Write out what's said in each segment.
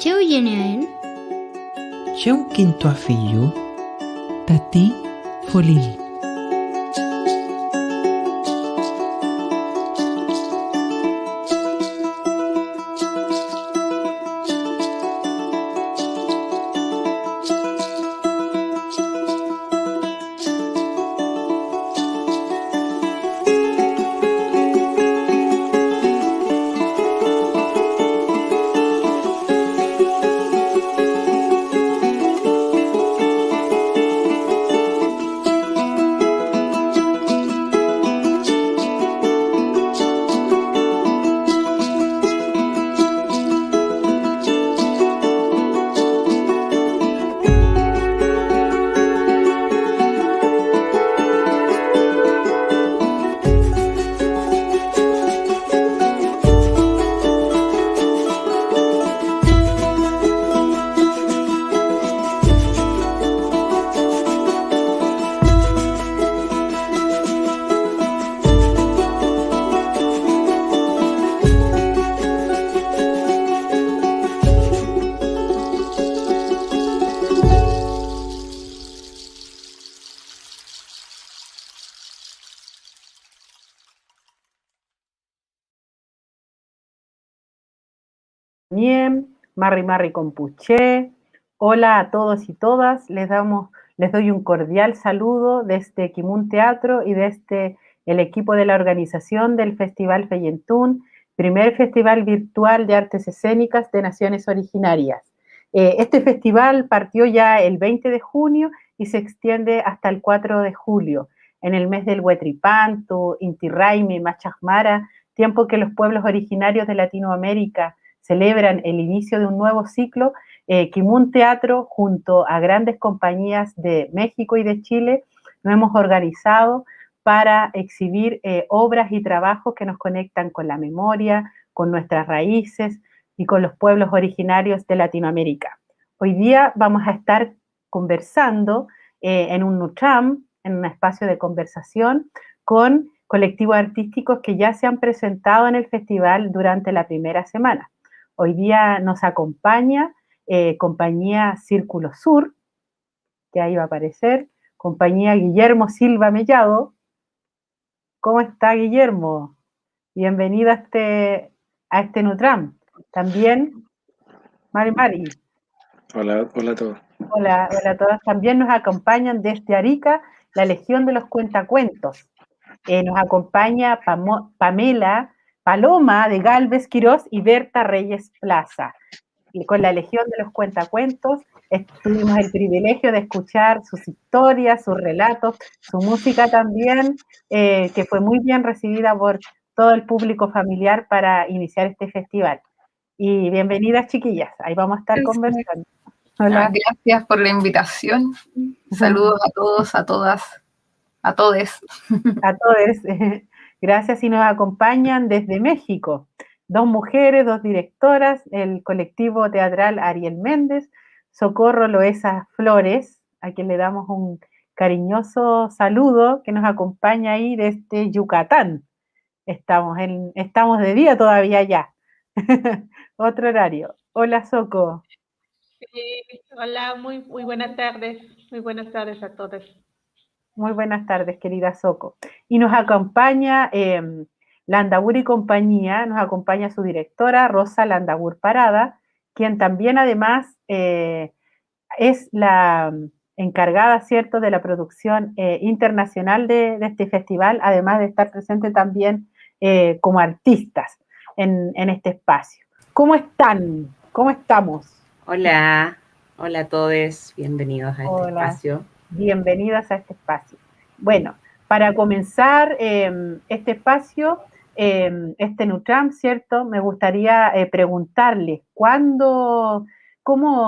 Cheuyeneen, Cheuquintoafillo, Tati Folil. Bien, Marri Marri Compuché. Hola a todos y todas. Les doy un cordial saludo desde Kimun Teatro y desde el equipo de la organización del Festival Feyentún, primer festival virtual de artes escénicas de naciones originarias. Este festival partió ya el 20 de junio y se extiende hasta el 4 de julio, en el mes del Huetripantu, Inti Raymi, Machajmara, tiempo que los pueblos originarios de Latinoamérica celebran el inicio de un nuevo ciclo. Kimun Teatro, junto a grandes compañías de México y de Chile, nos hemos organizado para exhibir obras y trabajos que nos conectan con la memoria, con nuestras raíces y con los pueblos originarios de Latinoamérica. Hoy día vamos a estar conversando en un NUTRAM, en un espacio de conversación, con colectivos artísticos que ya se han presentado en el festival durante la primera semana. Hoy día nos acompaña compañía Círculo Sur, que ahí va a aparecer, compañía Guillermo Silva Mellado. ¿Cómo está, Guillermo? Bienvenido a este NUTRAM. También, Mari. Hola a todos. Hola a todas. También nos acompañan desde Arica la Legión de los Cuentacuentos. Nos acompaña Paloma de Galvez Quirós y Berta Reyes Plaza. Y con la Legión de los Cuentacuentos tuvimos el privilegio de escuchar sus historias, sus relatos, su música también, que fue muy bien recibida por todo el público familiar para iniciar este festival. Y bienvenidas, chiquillas, ahí vamos a estar conversando. Hola. Gracias por la invitación. Saludos a todos, a todas, a todes. A todos. Gracias, y nos acompañan desde México. 2 mujeres, 2 directoras, el colectivo teatral Ariel Méndez, Socorro Loesa Flores, a quien le damos un cariñoso saludo, que nos acompaña ahí desde Yucatán. Estamos de día todavía ya. Otro horario. Hola, Soco. Sí, hola, muy buenas tardes. Muy buenas tardes a todos. Muy buenas tardes, querida Soco. Y nos acompaña Landabur y compañía, nos acompaña su directora, Rosa Landabur Parada, quien también además es la encargada, ¿cierto?, de la producción internacional de este festival, además de estar presente también como artistas en este espacio. ¿Cómo están? ¿Cómo estamos? Hola a todos, bienvenidos a este espacio. Bienvenidas a este espacio. Bueno, para comenzar este espacio, este NUTRAM, ¿cierto? Me gustaría preguntarles, cómo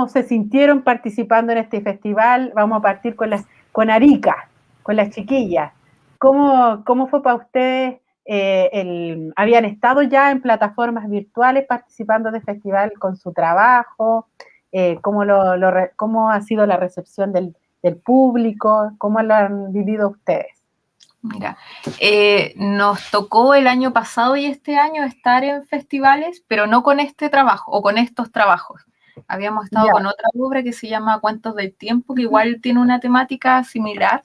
se sintieron participando en este festival? Vamos a partir con Arica, con las chiquillas. ¿Cómo fue para ustedes? ¿Habían estado ya en plataformas virtuales participando del festival con su trabajo? ¿Cómo ha sido la recepción del público? ¿Cómo lo han vivido ustedes? Mira, nos tocó el año pasado y este año estar en festivales, pero no con este trabajo o con estos trabajos. Habíamos estado con otra obra que se llama Cuentos del Tiempo, que igual tiene una temática similar.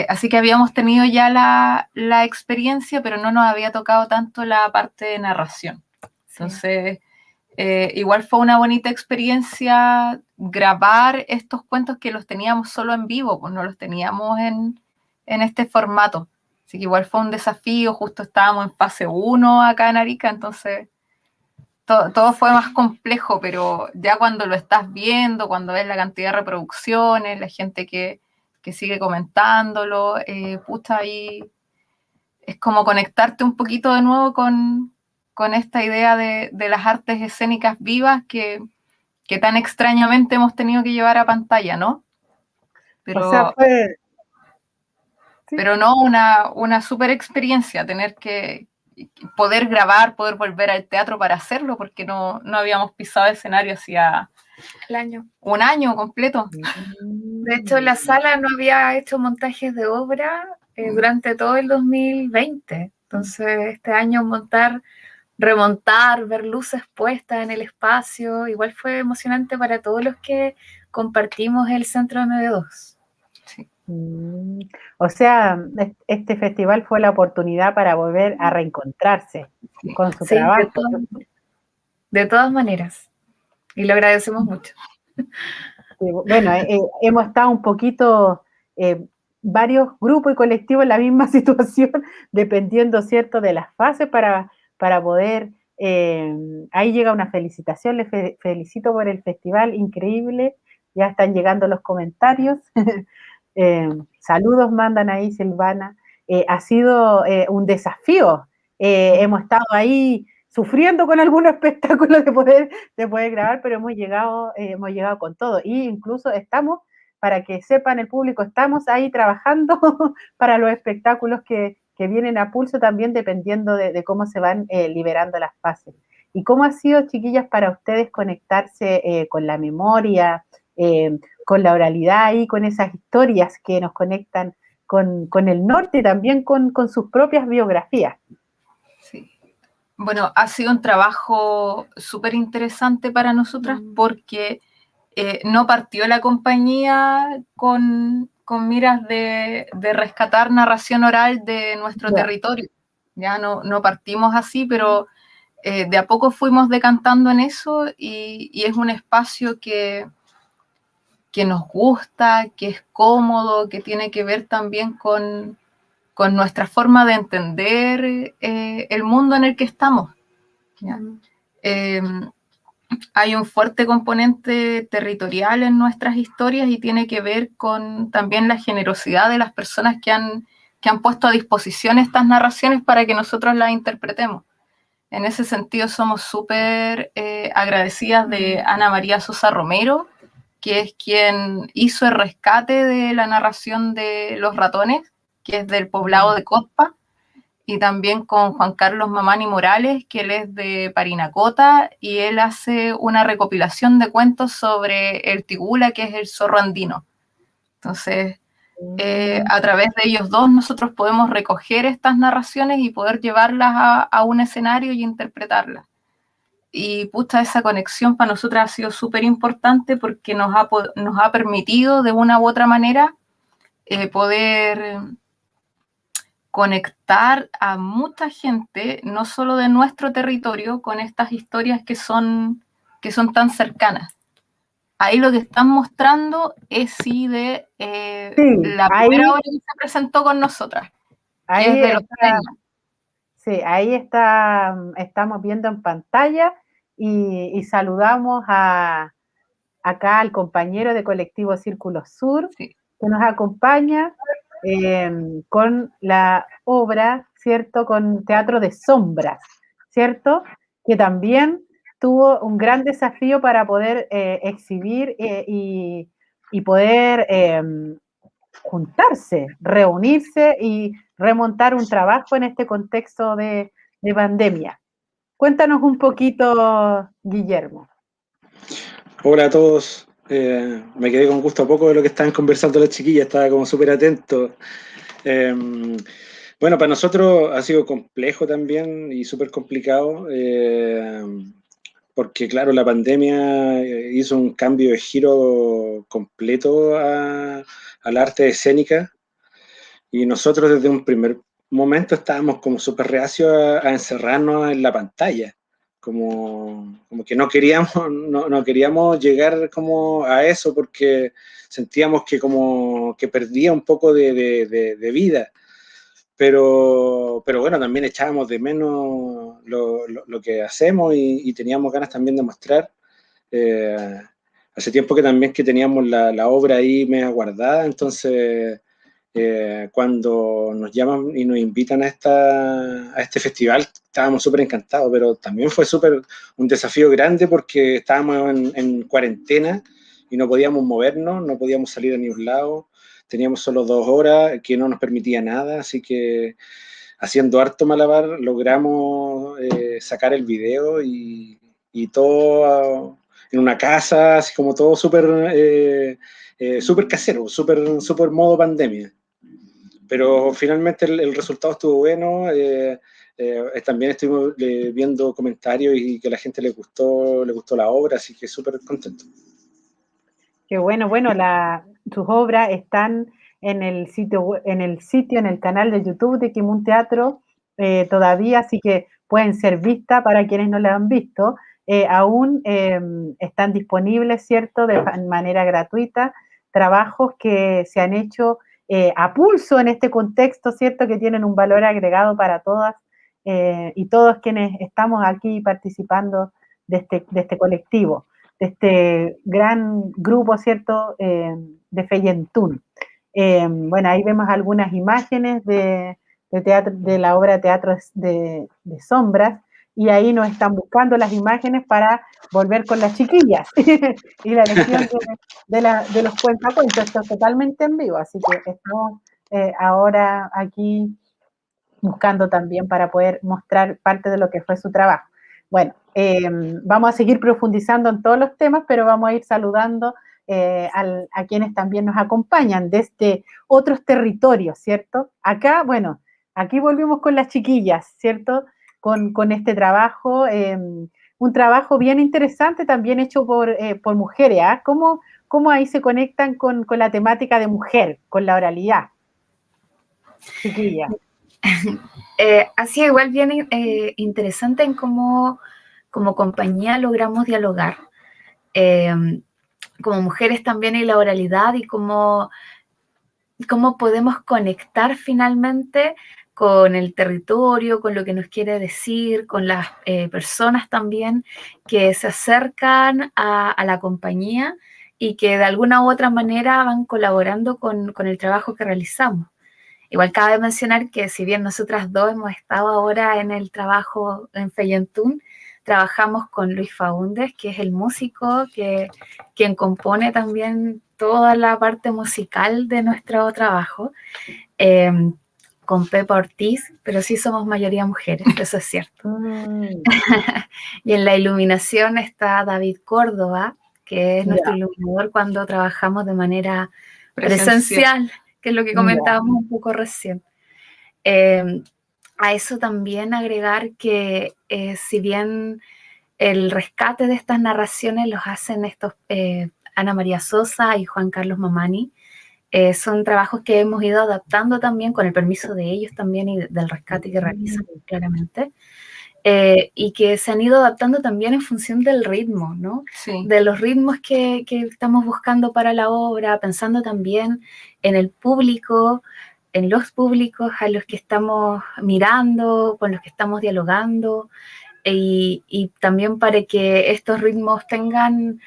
Así que habíamos tenido ya la experiencia, pero no nos había tocado tanto la parte de narración. Entonces, igual fue una bonita experiencia grabar estos cuentos que los teníamos solo en vivo, pues no los teníamos en este formato. Así que igual fue un desafío, justo estábamos en fase 1 acá en Arica, entonces todo fue más complejo, pero ya cuando lo estás viendo, cuando ves la cantidad de reproducciones, la gente que sigue comentándolo, pucha, ahí es como conectarte un poquito de nuevo con esta idea de las artes escénicas vivas que tan extrañamente hemos tenido que llevar a pantalla, ¿no? Pero, o sea, fue... Sí. Pero no una súper experiencia, tener que poder grabar, poder volver al teatro para hacerlo, porque no habíamos pisado escenario hacía un año completo. De hecho, la sala no había hecho montajes de obra durante todo el 2020. Entonces, este año remontar, ver luces puestas en el espacio, igual fue emocionante para todos los que compartimos el Centro 92. Sí. O sea, este festival fue la oportunidad para volver a reencontrarse con su trabajo. De todas maneras. Y lo agradecemos mucho. Bueno, hemos estado un poquito, varios grupos y colectivos en la misma situación, dependiendo, ¿cierto?, de las fases para poder, ahí llega una felicitación, les felicito por el festival, increíble, ya están llegando los comentarios. Saludos mandan ahí, Silvana. Ha sido un desafío. Hemos estado ahí sufriendo con algunos espectáculos de poder grabar, pero hemos llegado con todo. Y incluso estamos, para que sepan el público, estamos ahí trabajando para los espectáculos que vienen a pulso también, dependiendo de cómo se van liberando las fases. ¿Y cómo ha sido, chiquillas, para ustedes conectarse con la memoria, con la oralidad y con esas historias que nos conectan con el norte y también con sus propias biografías? Sí. Bueno, ha sido un trabajo súper interesante para nosotras porque no partió la compañía con miras de rescatar narración oral de nuestro territorio. Ya no partimos así, pero de a poco fuimos decantando en eso y es un espacio que nos gusta, que es cómodo, que tiene que ver también con nuestra forma de entender el mundo en el que estamos. Hay un fuerte componente territorial en nuestras historias y tiene que ver con también la generosidad de las personas que han puesto a disposición estas narraciones para que nosotros las interpretemos. En ese sentido somos súper agradecidas de Ana María Sosa Romero, que es quien hizo el rescate de la narración de Los Ratones, que es del poblado de Cotpa, y también con Juan Carlos Mamani Morales, que él es de Parinacota, y él hace una recopilación de cuentos sobre el tigula, que es el zorro andino. Entonces, a través de ellos dos, nosotros podemos recoger estas narraciones y poder llevarlas a un escenario y interpretarlas. Y pucha, esa conexión para nosotras ha sido súper importante porque nos ha permitido de una u otra manera poder conectar a mucha gente, no solo de nuestro territorio, con estas historias que son tan cercanas. Ahí lo que están mostrando es de la primera obra que se presentó con nosotras, que es de los premios. Sí, ahí estamos viendo en pantalla y saludamos acá al compañero de Colectivo Círculo Sur, que nos acompaña con la obra, ¿cierto?, con Teatro de Sombras, ¿cierto?, que también tuvo un gran desafío para poder exhibir y poder juntarse, reunirse y remontar un trabajo en este contexto de pandemia. Cuéntanos un poquito, Guillermo. Hola a todos. Me quedé con gusto a poco de lo que estaban conversando las chiquillas, estaba como súper atento. Bueno, para nosotros ha sido complejo también y súper complicado, porque claro, la pandemia hizo un cambio de giro completo al arte escénica, y nosotros desde un primer momento estábamos como súper reacios a encerrarnos en la pantalla, como que no queríamos, no queríamos llegar como a eso, porque sentíamos que como que perdía un poco de vida. Pero bueno, también echábamos de menos lo que hacemos, y teníamos ganas también de mostrar. Eh, Hace tiempo que también que teníamos la obra ahí media guardada, entonces cuando nos llaman y nos invitan a este festival, estábamos súper encantados, pero también fue súper un desafío grande porque estábamos en cuarentena y no podíamos movernos, no podíamos salir a ningún lado, teníamos solo 2 horas que no nos permitía nada, así que haciendo harto malabar logramos sacar el video, y todo en una casa, así como todo súper súper casero, súper modo pandemia. Pero finalmente el resultado estuvo bueno. También estuvimos viendo comentarios y que a la gente le gustó la obra, así que súper contento. Qué bueno, sus obras están en el sitio, en el canal de YouTube de Kimun Teatro todavía, así que pueden ser vistas para quienes no la han visto. Aún están disponibles, ¿cierto?, de manera gratuita, trabajos que se han hecho a pulso en este contexto, ¿cierto?, que tienen un valor agregado para todas y todos quienes estamos aquí participando de este colectivo, de este gran grupo, ¿cierto?, de Feyentún. Bueno, ahí vemos algunas imágenes de teatro, de la obra Teatro de Sombras, y ahí nos están buscando las imágenes para volver con las chiquillas y la lección de los cuentacuentos. Esto es totalmente en vivo, así que estamos ahora aquí buscando también para poder mostrar parte de lo que fue su trabajo. Bueno, vamos a seguir profundizando en todos los temas, pero vamos a ir saludando a quienes también nos acompañan desde otros territorios, ¿cierto? Acá, bueno, aquí volvimos con las chiquillas, ¿cierto? Con este trabajo, un trabajo bien interesante también hecho por mujeres, ¿ah? ¿Cómo ahí se conectan con la temática de mujer, con la oralidad? Chiquillas. Ha sido igual bien interesante en cómo como compañía logramos dialogar como mujeres también en la oralidad, y cómo podemos conectar finalmente con el territorio, con lo que nos quiere decir, con las personas también que se acercan a la compañía y que de alguna u otra manera van colaborando con el trabajo que realizamos. Igual cabe mencionar que si bien nosotras dos hemos estado ahora en el trabajo en Feyentún, trabajamos con Luis Faúndez, que es el músico, quien compone también toda la parte musical de nuestro trabajo, con Pepa Ortiz, pero sí somos mayoría mujeres, eso es cierto. Y en la iluminación está David Córdoba, que es nuestro iluminador cuando trabajamos de manera presencial, que es lo que comentábamos un poco recién. A eso también agregar que si bien el rescate de estas narraciones los hacen estos Ana María Sosa y Juan Carlos Mamani, son trabajos que hemos ido adaptando también con el permiso de ellos también y del rescate que realizan claramente, y que se han ido adaptando también en función del ritmo, ¿no? Sí. De los ritmos que estamos buscando para la obra, pensando también en el público, en los públicos a los que estamos mirando, con los que estamos dialogando, y también para que estos ritmos tengan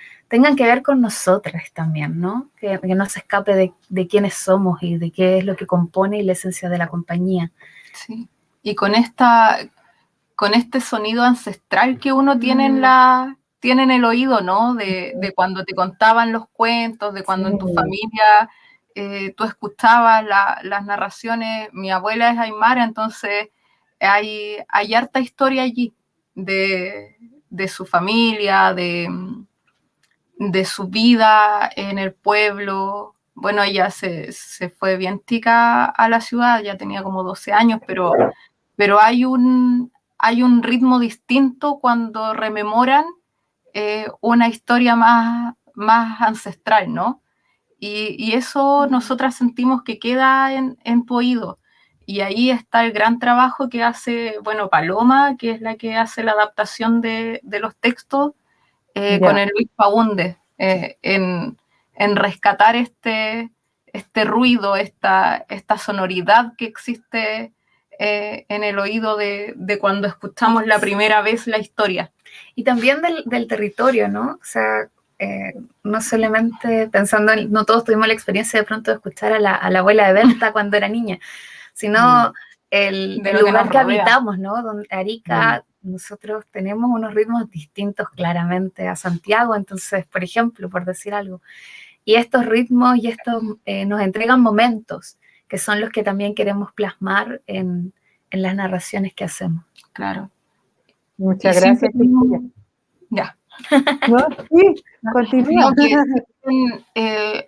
que ver con nosotras también, ¿no? Que no se escape de quiénes somos y de qué es lo que compone y la esencia de la compañía. Sí, y con este sonido ancestral que uno tiene en el oído, ¿no? De cuando te contaban los cuentos, de cuando en tu familia tú escuchabas las narraciones. Mi abuela es aymara, entonces hay harta historia allí de su familia, de su vida en el pueblo, bueno, ella se fue bien tica a la ciudad, ya tenía como 12 años, pero hay un ritmo distinto cuando rememoran una historia más ancestral, ¿no? Y eso nosotras sentimos que queda en tu oído. Y ahí está el gran trabajo que hace, bueno, Paloma, que es la que hace la adaptación de los textos, con el Luis Faúndez, en rescatar este ruido, esta sonoridad que existe en el oído de cuando escuchamos la primera vez la historia. Y también del territorio, ¿no? O sea, no solamente pensando no todos tuvimos la experiencia de pronto de escuchar a la abuela de Berta cuando era niña, sino el lugar que habitamos, ¿no? Donde Arica, nosotros tenemos unos ritmos distintos claramente a Santiago, entonces, por ejemplo, por decir algo, y estos ritmos y estos nos entregan momentos que son los que también queremos plasmar en las narraciones que hacemos. Claro. Muchas gracias. Ya. ¿No? Sí, continúa.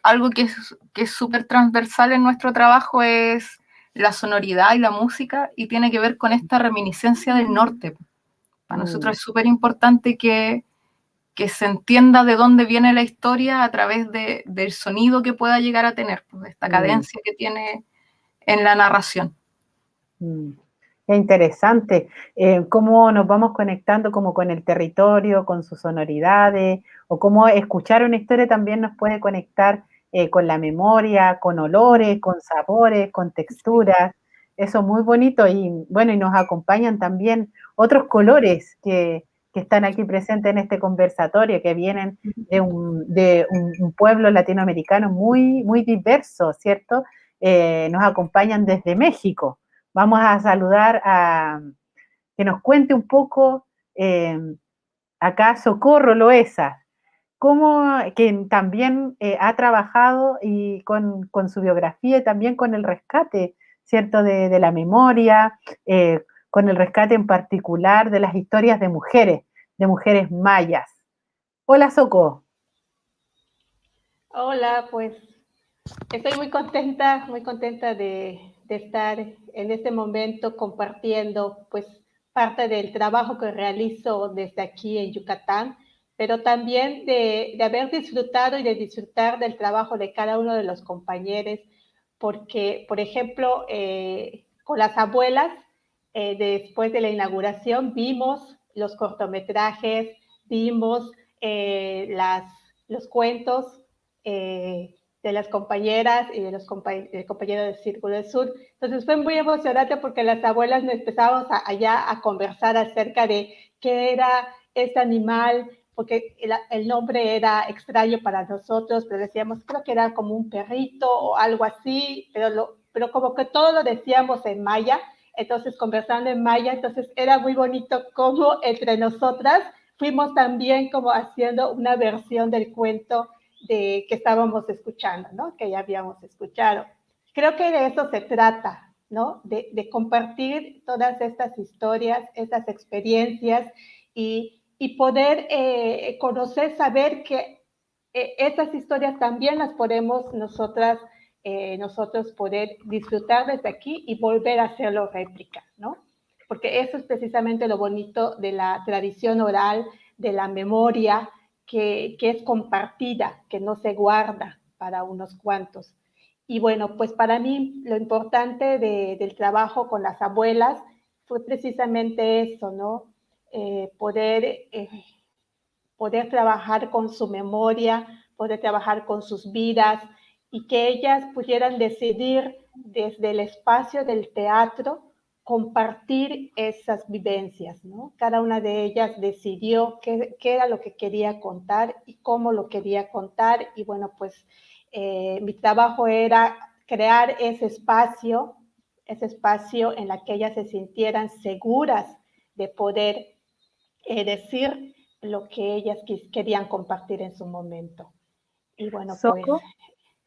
Algo que es súper transversal en nuestro trabajo es la sonoridad y la música, y tiene que ver con esta reminiscencia del norte. Para nosotros es súper importante que se entienda de dónde viene la historia a través del sonido que pueda llegar a tener, pues, esta cadencia que tiene en la narración. Qué interesante, cómo nos vamos conectando como con el territorio, con sus sonoridades, o cómo escuchar una historia también nos puede conectar con la memoria, con olores, con sabores, con texturas. Eso es muy bonito, y bueno, y nos acompañan también otros colores que están aquí presentes en este conversatorio, que vienen de un pueblo latinoamericano muy, muy diverso, ¿cierto? Nos acompañan desde México. Vamos a saludar a que nos cuente un poco acá Socorro Loesa, que también ha trabajado y con su biografía y también con el rescate, ¿cierto?, de la memoria, con el rescate en particular de las historias de mujeres mayas. Hola, Soco. Hola, pues estoy muy contenta de estar en este momento compartiendo pues parte del trabajo que realizo desde aquí en Yucatán, pero también de haber disfrutado y de disfrutar del trabajo de cada uno de los compañeros, porque, por ejemplo, con las abuelas, después de la inauguración, vimos los cortometrajes, vimos los cuentos de las compañeras y de los compañeros del Círculo del Sur. Entonces fue muy emocionante porque las abuelas nos empezamos allá a conversar acerca de qué era este animal, porque el nombre era extraño para nosotros, pero decíamos, creo que era como un perrito o algo así, pero como que todo lo decíamos en maya, entonces conversando en maya, entonces era muy bonito como entre nosotras fuimos también como haciendo una versión del cuento que estábamos escuchando, ¿no? Que ya habíamos escuchado. Creo que de eso se trata, ¿no? De compartir todas estas historias, estas experiencias y poder conocer, saber que estas historias también las podemos nosotros poder disfrutar desde aquí y volver a hacerlo réplica, ¿no? Porque eso es precisamente lo bonito de la tradición oral, de la memoria, que es compartida, que no se guarda para unos cuantos. Y bueno, pues para mí lo importante del trabajo con las abuelas fue precisamente eso, ¿no? Poder trabajar con su memoria, poder trabajar con sus vidas y que ellas pudieran decidir desde el espacio del teatro compartir esas vivencias, ¿no? Cada una de ellas decidió qué era lo que quería contar y cómo lo quería contar, y bueno, pues mi trabajo era crear ese espacio en la que ellas se sintieran seguras de poder decir lo que ellas querían compartir en su momento. Y bueno, Soco, pues,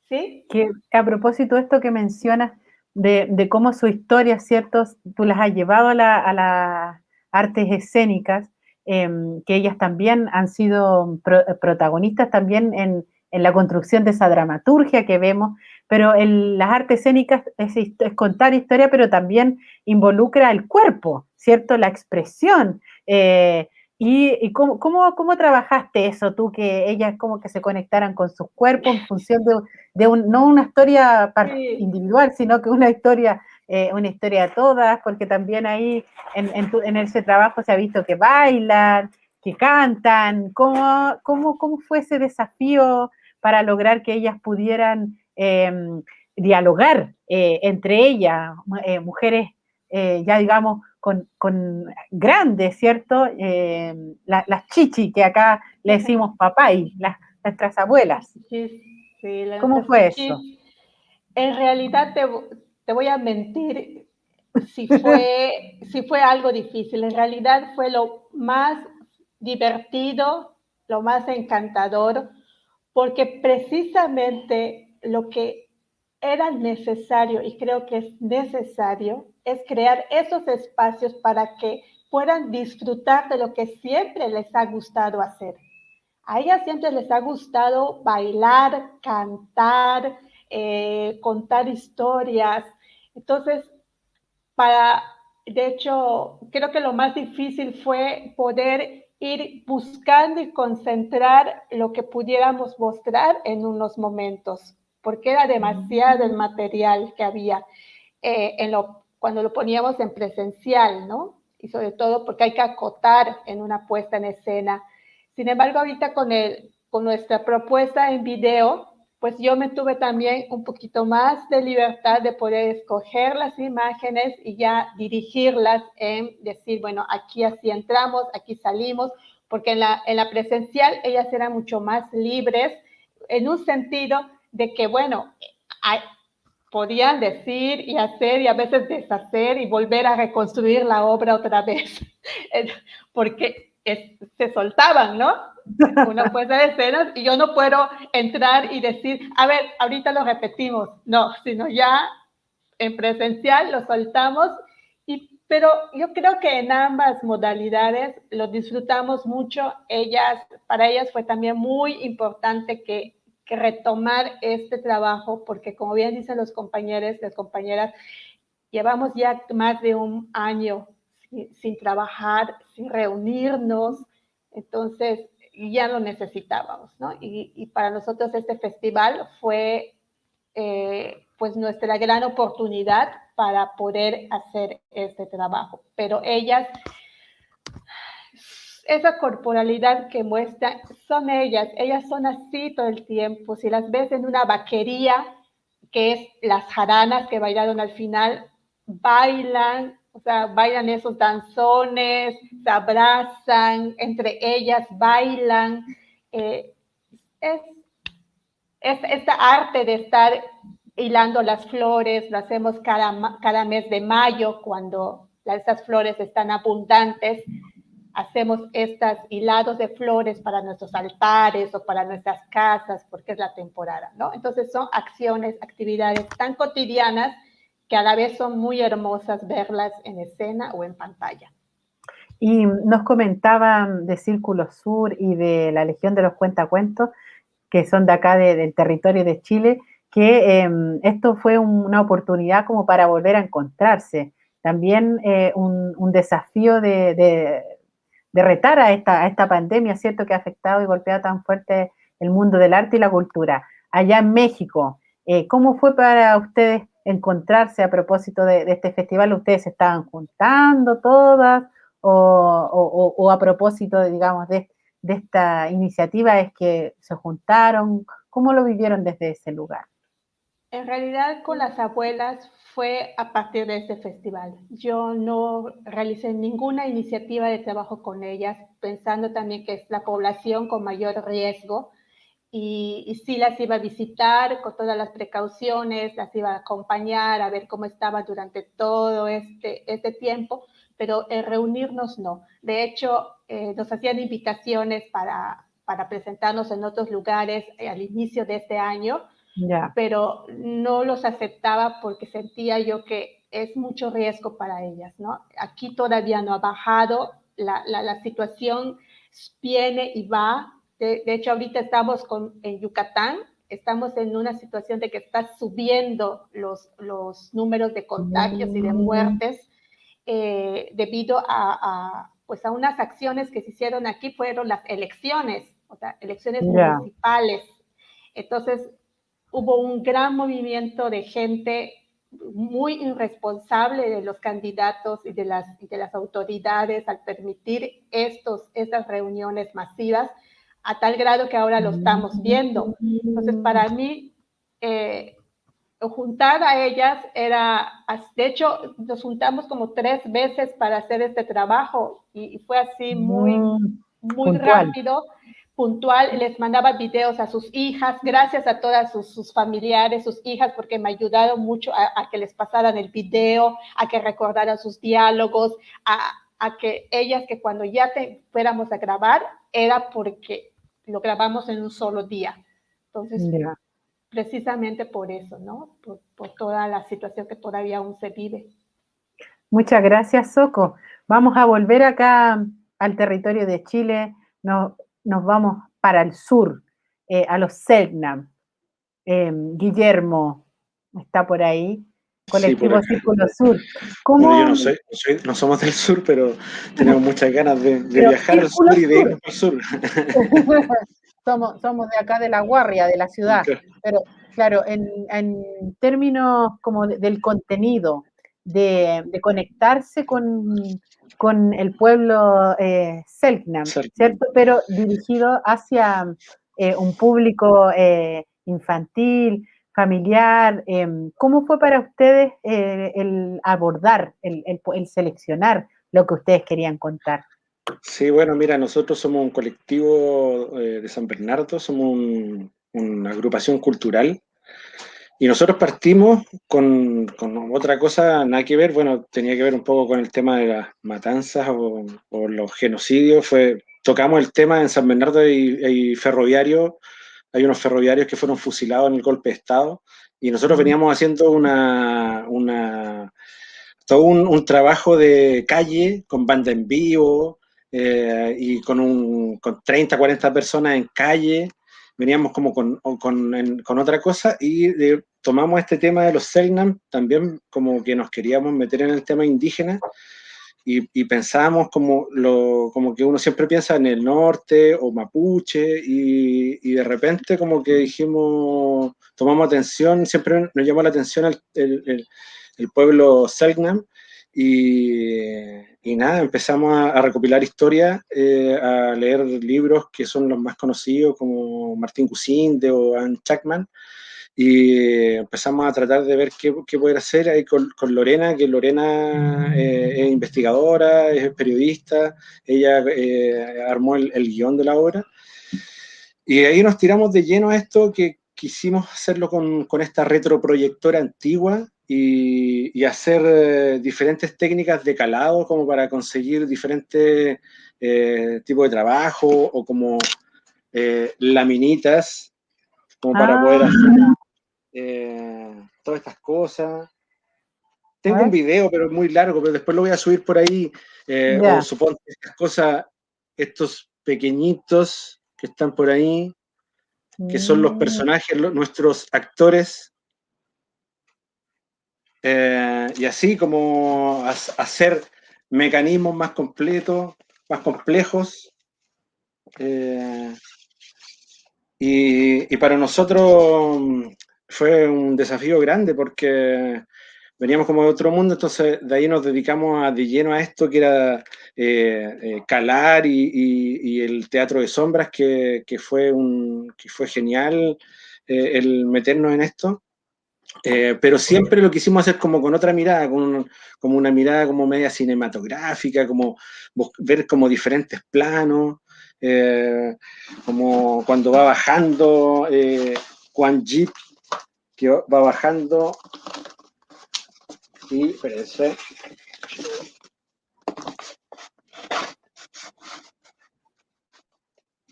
¿sí? Que a propósito de esto que mencionas, de cómo su historia, ¿cierto? Tú las has llevado a las artes escénicas, que ellas también han sido protagonistas también en la construcción de esa dramaturgia que vemos, pero en las artes escénicas es contar historia, pero también involucra el cuerpo, ¿cierto? La expresión. ¿Y cómo trabajaste eso tú, que ellas como que se conectaran con sus cuerpos en función de no una historia individual, sino que una historia de todas, porque también ahí en ese trabajo se ha visto que bailan, que cantan? ¿Cómo fue ese desafío para lograr que ellas pudieran dialogar entre ellas, mujeres ya digamos con grandes, ¿cierto? Las chichi, que acá le decimos papay, nuestras abuelas. Sí, ¿Cómo fue eso? En realidad te voy a mentir si fue algo difícil. En realidad fue lo más divertido, lo más encantador, porque precisamente lo que era necesario, y creo que es necesario, es crear esos espacios para que puedan disfrutar de lo que siempre les ha gustado hacer. A ellas siempre les ha gustado bailar, cantar, contar historias. Entonces, de hecho, creo que lo más difícil fue poder ir buscando y concentrar lo que pudiéramos mostrar en unos momentos, porque era demasiado el material que había cuando lo poníamos en presencial, ¿no? Y sobre todo porque hay que acotar en una puesta en escena. Sin embargo, ahorita con nuestra propuesta en video, pues yo me tuve también un poquito más de libertad de poder escoger las imágenes y ya dirigirlas en decir, bueno, aquí así entramos, aquí salimos, porque en la presencial ellas eran mucho más libres en un sentido de que, bueno, podían decir y hacer y a veces deshacer y volver a reconstruir la obra otra vez, porque se soltaban, ¿no? Una puesta de escenas y yo no puedo entrar y decir, a ver, ahorita lo repetimos, no, sino ya en presencial lo soltamos, pero yo creo que en ambas modalidades lo disfrutamos mucho. Para ellas fue también muy importante que retomar este trabajo, porque como bien dicen los compañeros, las compañeras, llevamos ya más de un año sin trabajar, sin reunirnos, entonces ya lo necesitábamos, ¿no? Y para nosotros este festival fue pues nuestra gran oportunidad para poder hacer este trabajo. Pero ellas, esa corporalidad que muestran, son ellas son así todo el tiempo. Si las ves en una vaquería, que es las jaranas que bailaron al final, bailan, o sea, bailan esos danzones, se abrazan, entre ellas bailan. Es esta arte de estar hilando las flores, lo hacemos cada mes de mayo, cuando esas flores están abundantes, hacemos estos hilados de flores para nuestros altares o para nuestras casas, porque es la temporada, ¿no? Entonces son acciones, actividades tan cotidianas que a la vez son muy hermosas verlas en escena o en pantalla. Y nos comentaban de Círculo Sur y de la Legión de los Cuentacuentos, que son de acá del territorio de Chile, que esto fue una oportunidad como para volver a encontrarse. También un desafío de retar a esta pandemia, ¿cierto?, que ha afectado y golpeado tan fuerte el mundo del arte y la cultura. Allá en México, ¿cómo fue para ustedes encontrarse a propósito de este festival? ¿Ustedes se estaban juntando todas o a propósito, digamos, de esta iniciativa es que se juntaron? ¿Cómo lo vivieron desde ese lugar? En realidad, con las abuelas fue a partir de este festival. Yo no realicé ninguna iniciativa de trabajo con ellas, pensando también que es la población con mayor riesgo, y sí las iba a visitar con todas las precauciones, las iba a acompañar a ver cómo estaba durante todo este tiempo, pero reunirnos no. De hecho, nos hacían invitaciones para presentarnos en otros lugares al inicio de este año, pero no los aceptaba porque sentía yo que es mucho riesgo para ellas, ¿no? Aquí todavía no ha bajado, la situación viene y va, De hecho, ahorita estamos en Yucatán, estamos en una situación de que está subiendo los números de contagios y de muertes debido pues a unas acciones que se hicieron aquí, fueron las elecciones, o sea, elecciones municipales. Entonces, hubo un gran movimiento de gente muy irresponsable de los candidatos y de las autoridades al permitir estas reuniones masivas, a tal grado que ahora lo estamos viendo. Entonces, para mí, juntar a ellas era, de hecho, nos juntamos como 3 veces para hacer este trabajo y fue así muy rápido, puntual. Les mandaba videos a sus hijas, gracias a todas sus familiares, sus hijas, porque me ayudaron mucho a que les pasaran el video, a que recordaran sus diálogos, a que ellas, que cuando ya fuéramos a grabar, era porque lo grabamos en un solo día. Entonces, precisamente por eso, ¿no? Por toda la situación que todavía aún se vive. Muchas gracias, Soco. Vamos a volver acá al territorio de Chile. Nos vamos para el sur, a los Selknam. Guillermo está por ahí. Colectivo sí, Círculo Sur. Bueno, no somos del sur, pero tenemos muchas ganas de viajar al sur y de irnos al sur. Somos de acá de La Guarria, de la ciudad, pero claro, en términos como del contenido, de conectarse con el pueblo Selknam, ¿cierto? Pero dirigido hacia un público infantil, familiar. ¿Cómo fue para ustedes el abordar, el seleccionar lo que ustedes querían contar? Sí, bueno, mira, nosotros somos un colectivo de San Bernardo, somos una agrupación cultural y nosotros partimos con otra cosa, nada que ver, bueno, tenía que ver un poco con el tema de las matanzas o los genocidios. Tocamos el tema en San Bernardo y ferroviario, hay unos ferroviarios que fueron fusilados en el golpe de Estado y nosotros veníamos haciendo todo un trabajo de calle con banda en vivo, y con 30, 40 personas en calle, veníamos como con otra cosa y tomamos este tema de los Selknam, también como que nos queríamos meter en el tema indígena y pensábamos como que uno siempre piensa en el norte o mapuche y de repente como que dijimos, tomamos atención, siempre nos llamó la atención el pueblo Selknam. Y nada, empezamos a recopilar historias, a leer libros que son los más conocidos, como Martín Gusinde o Anne Chapman, y empezamos a tratar de ver qué poder hacer ahí con Lorena, que Lorena es investigadora, es periodista, ella armó el guión de la obra, y ahí nos tiramos de lleno a esto, que quisimos hacerlo con esta retroproyectora antigua, y hacer diferentes técnicas de calado como para conseguir diferentes tipos de trabajo o como laminitas como para poder hacer todas estas cosas. Tengo un video, pero es muy largo, pero después lo voy a subir por ahí. O supongo que estas cosas, estos pequeñitos que están por ahí, que son los personajes, nuestros actores. Y así como hacer mecanismos más completos, más complejos. Y para nosotros fue un desafío grande porque veníamos como de otro mundo, entonces de ahí nos dedicamos de lleno a esto, que era calar y el teatro de sombras, que fue genial el meternos en esto. Pero siempre lo quisimos hacer como con otra mirada, como una mirada como media cinematográfica, como ver como diferentes planos, como cuando va bajando Quan Jeep, que va bajando y espérense.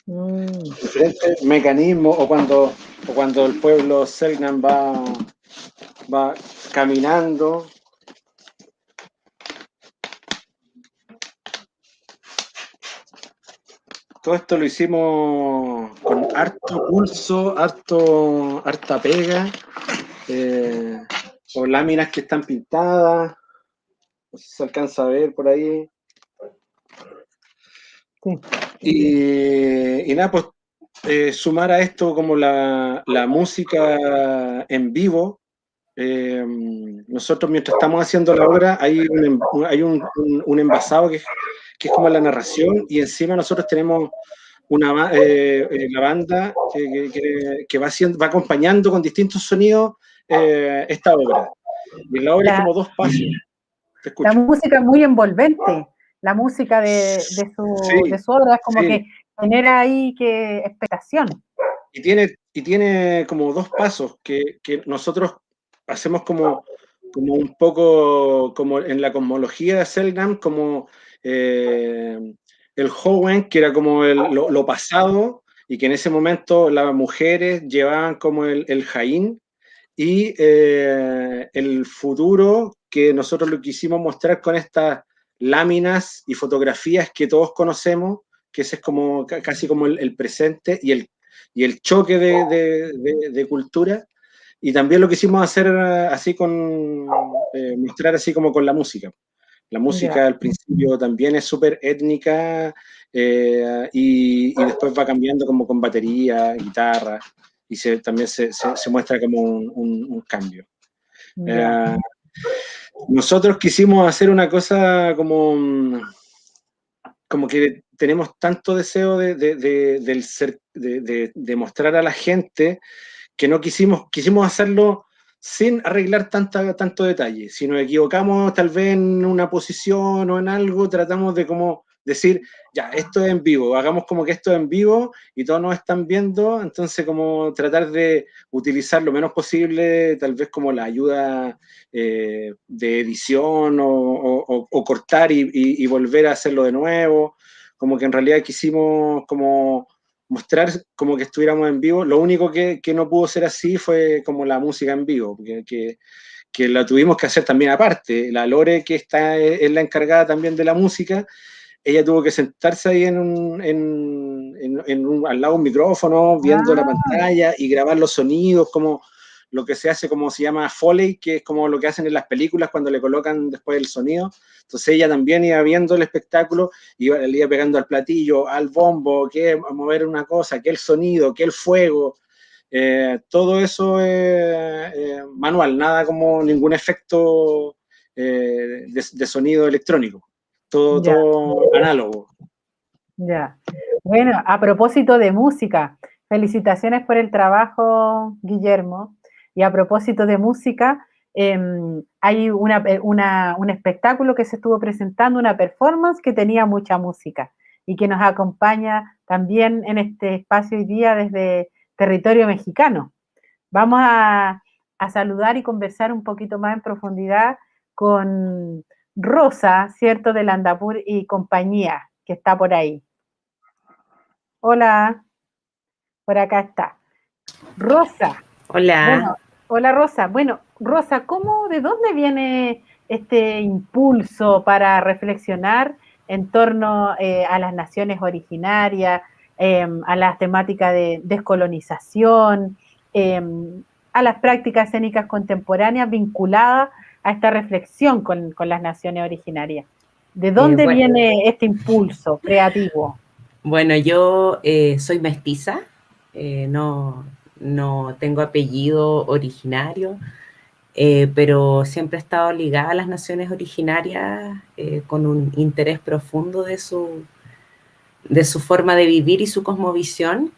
Diferentes mecanismos, o cuando el pueblo Selknam va caminando. todo esto lo hicimos con harto pulso, harta pega, con láminas que están pintadas, no sé si se alcanza a ver por ahí. Sí. Y nada, pues sumar a esto como la música en vivo. Nosotros mientras estamos haciendo la obra hay un envasado que es como la narración, y encima nosotros tenemos la banda que va acompañando con distintos sonidos esta obra. Y en la obra es como dos pasos. Te escucho. La música es muy envolvente. La música de su obra es como que genera ahí expectación. Y tiene como dos pasos que nosotros hacemos como un poco como en la cosmología de Selknam, como el Howen, que era como lo pasado, y que en ese momento las mujeres llevaban como el Jaín, y el futuro, que nosotros lo quisimos mostrar con estas láminas y fotografías que todos conocemos, que ese es como casi como el presente y el choque de cultura. Y también lo quisimos hacer así mostrar así como con la música. La música al principio también es súper étnica, y después va cambiando como con batería, guitarra, y también se muestra como un cambio. Nosotros quisimos hacer una cosa como que tenemos tanto deseo de mostrar a la gente, que no quisimos hacerlo sin arreglar tanto detalle. Si nos equivocamos tal vez en una posición o en algo, tratamos de como decir, ya, esto es en vivo, hagamos como que esto es en vivo y todos nos están viendo, entonces como tratar de utilizar lo menos posible, tal vez como la ayuda de edición o cortar y volver a hacerlo de nuevo, como que en realidad quisimos como mostrar como que estuviéramos en vivo. Lo único que no pudo ser así fue como la música en vivo, que la tuvimos que hacer también aparte. La Lore, que es la encargada también de la música, ella tuvo que sentarse ahí al lado de un micrófono, viendo la pantalla y grabar los sonidos, como lo que se hace, como se llama Foley, que es como lo que hacen en las películas cuando le colocan después el sonido. Entonces ella también iba viendo el espectáculo, le iba pegando al platillo, al bombo, que a mover una cosa, que el sonido, que el fuego, todo eso es manual, nada como ningún efecto de sonido electrónico, todo análogo. Ya. Bueno, a propósito de música, felicitaciones por el trabajo, Guillermo. Y a propósito de música, hay un espectáculo que se estuvo presentando, una performance que tenía mucha música y que nos acompaña también en este espacio hoy día desde territorio mexicano. Vamos a saludar y conversar un poquito más en profundidad con Rosa, ¿cierto? De Landapur y compañía, que está por ahí. Hola, por acá está. Rosa. Hola. Bueno, hola Rosa. Bueno, Rosa, ¿de dónde viene este impulso para reflexionar en torno a las naciones originarias, a las temáticas de descolonización, a las prácticas escénicas contemporáneas vinculadas a esta reflexión con las naciones originarias? ¿De dónde viene este impulso creativo? Bueno, yo soy mestiza, no tengo apellido originario, pero siempre he estado ligada a las naciones originarias con un interés profundo de su forma de vivir y su cosmovisión.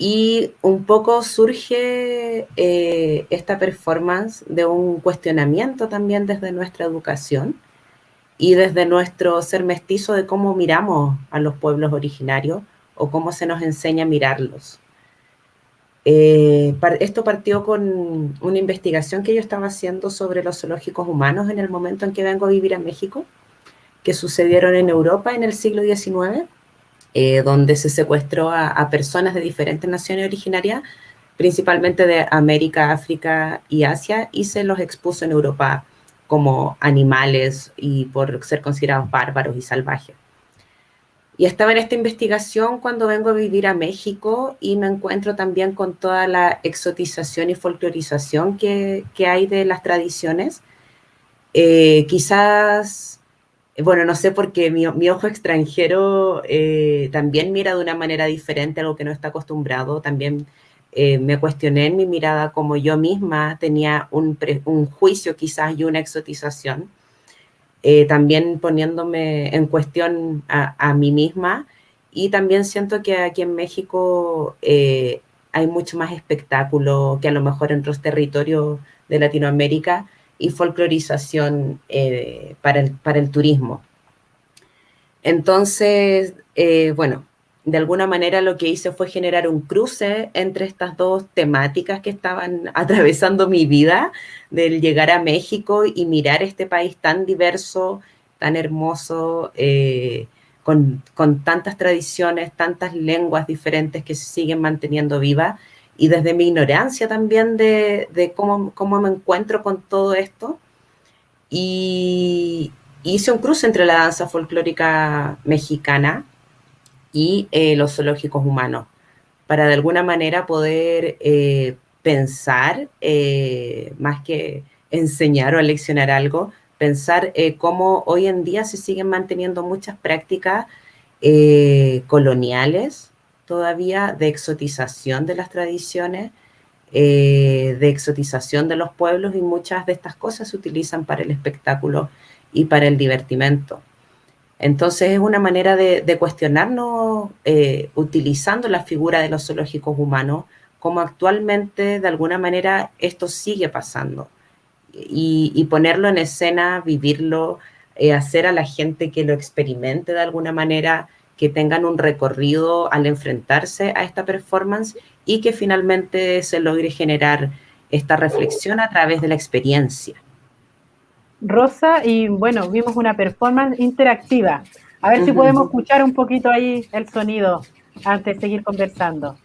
Y un poco surge esta performance de un cuestionamiento también desde nuestra educación y desde nuestro ser mestizo de cómo miramos a los pueblos originarios o cómo se nos enseña a mirarlos. Esto partió con una investigación que yo estaba haciendo sobre los zoológicos humanos en el momento en que vengo a vivir a México, que sucedieron en Europa en el siglo XIX, donde se secuestró a personas de diferentes naciones originarias, principalmente de América, África y Asia, y se los expuso en Europa como animales y por ser considerados bárbaros y salvajes. Y estaba en esta investigación cuando vengo a vivir a México y me encuentro también con toda la exotización y folclorización que hay de las tradiciones. Quizás, bueno, no sé, porque mi ojo extranjero también mira de una manera diferente a lo que no está acostumbrado. También me cuestioné en mi mirada como yo misma tenía un juicio quizás y una exotización. También poniéndome en cuestión a mí misma, y también siento que aquí en México hay mucho más espectáculo que a lo mejor en otros territorios de Latinoamérica y folclorización para el turismo. Entonces, bueno, de alguna manera lo que hice fue generar un cruce entre estas dos temáticas que estaban atravesando mi vida, del llegar a México y mirar este país tan diverso, tan hermoso, con tantas tradiciones, tantas lenguas diferentes que se siguen manteniendo vivas, y desde mi ignorancia también de cómo me encuentro con todo esto. Y hice un cruce entre la danza folclórica mexicana y los zoológicos humanos, para de alguna manera poder pensar, más que enseñar o leccionar algo, pensar cómo hoy en día se siguen manteniendo muchas prácticas coloniales todavía, de exotización de las tradiciones, de exotización de los pueblos, y muchas de estas cosas se utilizan para el espectáculo y para el divertimento. Entonces es una manera de cuestionarnos, utilizando la figura de los zoológicos humanos, como actualmente de alguna manera esto sigue pasando, y ponerlo en escena, vivirlo, hacer a la gente que lo experimente de alguna manera, que tengan un recorrido al enfrentarse a esta performance, y que finalmente se logre generar esta reflexión a través de la experiencia. Rosa, y bueno, vimos una performance interactiva. A ver si podemos escuchar un poquito ahí el sonido antes de seguir conversando.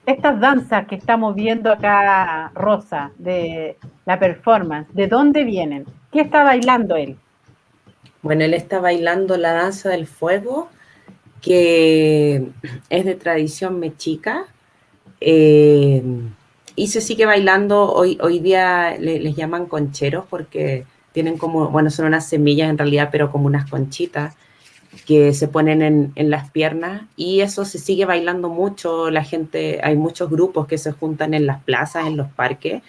Estas danzas que estamos viendo acá, Rosa, de la performance, ¿de dónde vienen? ¿Qué está bailando él? Bueno, él está bailando la danza del fuego, que es de tradición mexica, y se sigue bailando. Hoy día les llaman concheros porque tienen como, bueno, son unas semillas en realidad, pero como unas conchitas que se ponen en las piernas, y eso se sigue bailando mucho. La gente, hay muchos grupos que se juntan en las plazas, en los parques,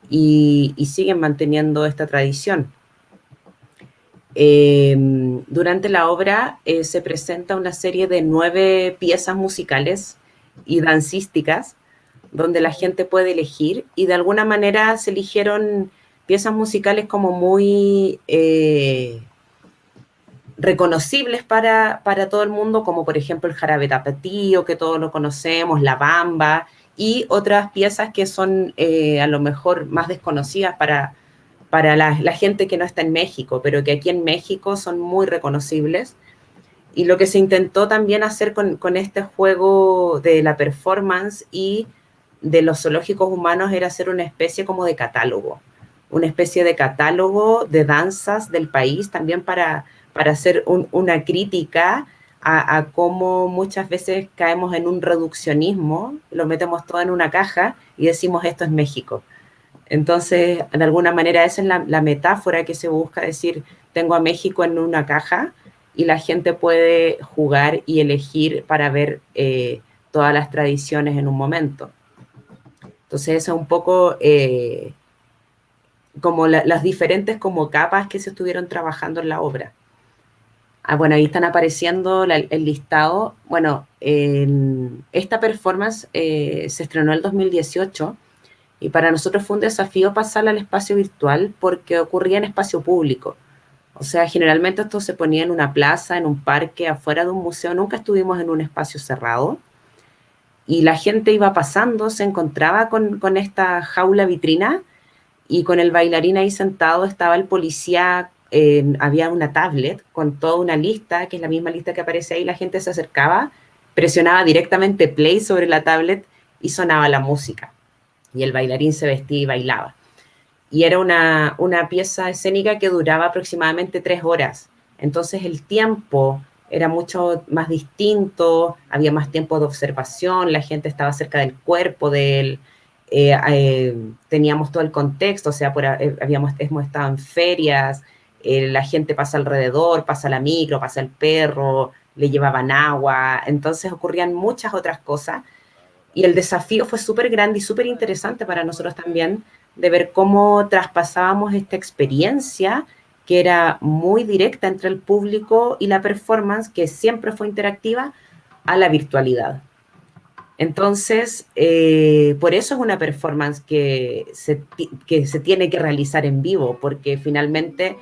y siguen manteniendo esta tradición. Durante la obra se presenta una serie de 9 piezas musicales y dancísticas, donde la gente puede elegir, y de alguna manera se eligieron piezas musicales como muy reconocibles para todo el mundo, como por ejemplo el jarabe tapatío, que todos lo conocemos, la bamba, y otras piezas que son a lo mejor más desconocidas para la gente que no está en México, pero que aquí en México son muy reconocibles. Y lo que se intentó también hacer con este juego de la performance y de los zoológicos humanos era hacer una especie como de catálogo, una especie de catálogo de danzas del país, también para hacer una crítica a cómo muchas veces caemos en un reduccionismo, lo metemos todo en una caja y decimos esto es México. Entonces, de alguna manera, esa es la metáfora que se busca decir, tengo a México en una caja y la gente puede jugar y elegir para ver todas las tradiciones en un momento. Entonces, eso es un poco como las diferentes como capas que se estuvieron trabajando en la obra. Bueno, ahí están apareciendo el listado. Bueno, esta performance se estrenó en el 2018 y para nosotros fue un desafío pasarla al espacio virtual porque ocurría en espacio público. O sea, generalmente esto se ponía en una plaza, en un parque, afuera de un museo. Nunca estuvimos en un espacio cerrado. Y la gente iba pasando, se encontraba con esta jaula vitrina y con el bailarín ahí sentado estaba el policía, había una tablet con toda una lista, que es la misma lista que aparece ahí, la gente se acercaba, presionaba directamente play sobre la tablet y sonaba la música. Y el bailarín se vestía y bailaba. Y era una pieza escénica que duraba aproximadamente 3 horas. Entonces el tiempo era mucho más distinto, había más tiempo de observación, la gente estaba cerca del cuerpo de él, teníamos todo el contexto, o sea, hemos estado en ferias, la gente pasa alrededor, pasa la micro, pasa el perro, le llevaban agua, entonces ocurrían muchas otras cosas. Y el desafío fue súper grande y súper interesante para nosotros también, de ver cómo traspasábamos esta experiencia que era muy directa entre el público y la performance, que siempre fue interactiva, a la virtualidad. Entonces, por eso es una performance que se tiene que realizar en vivo, porque finalmente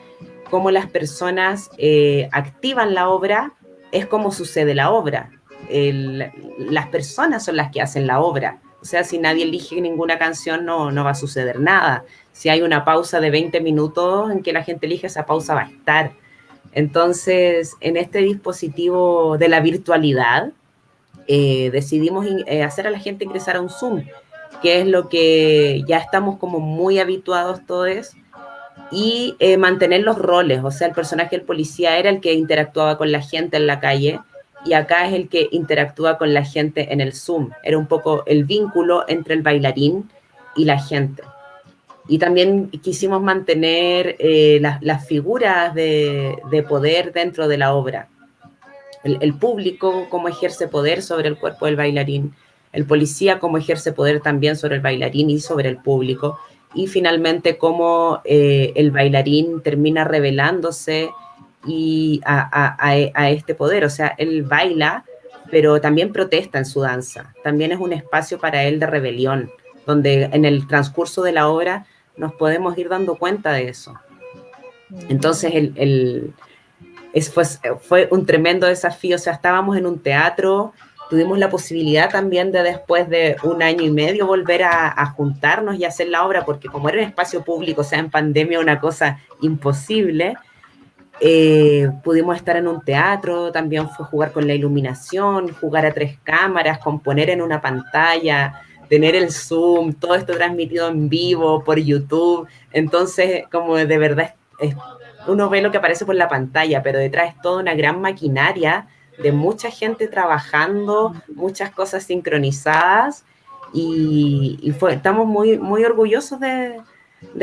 cómo las personas activan la obra es como sucede la obra. Las personas son las que hacen la obra. O sea, si nadie elige ninguna canción, no va a suceder nada. Si hay una pausa de 20 minutos en que la gente elige, esa pausa va a estar. Entonces, en este dispositivo de la virtualidad, decidimos hacer a la gente ingresar a un Zoom, que es lo que ya estamos como muy habituados todos, y mantener los roles, o sea, el personaje del policía era el que interactuaba con la gente en la calle, y acá es el que interactúa con la gente en el Zoom. Era un poco el vínculo entre el bailarín y la gente. Y también quisimos mantener las figuras de poder dentro de la obra. El público, cómo ejerce poder sobre el cuerpo del bailarín, el policía, cómo ejerce poder también sobre el bailarín y sobre el público, y finalmente cómo el bailarín termina revelándose y a este poder. O sea, él baila, pero también protesta en su danza. También es un espacio para él de rebelión, donde en el transcurso de la obra nos podemos ir dando cuenta de eso. Entonces, fue un tremendo desafío. O sea, estábamos en un teatro, tuvimos la posibilidad también de después de 1 año y medio volver a juntarnos y hacer la obra, porque como era un espacio público, o sea, en pandemia una cosa imposible, pudimos estar en un teatro, también fue jugar con la iluminación, jugar a 3 cámaras, componer en una pantalla, tener el Zoom, todo esto transmitido en vivo por YouTube. Entonces, como de verdad, uno ve lo que aparece por la pantalla, pero detrás es toda una gran maquinaria de mucha gente trabajando, muchas cosas sincronizadas, y estamos muy, muy orgullosos de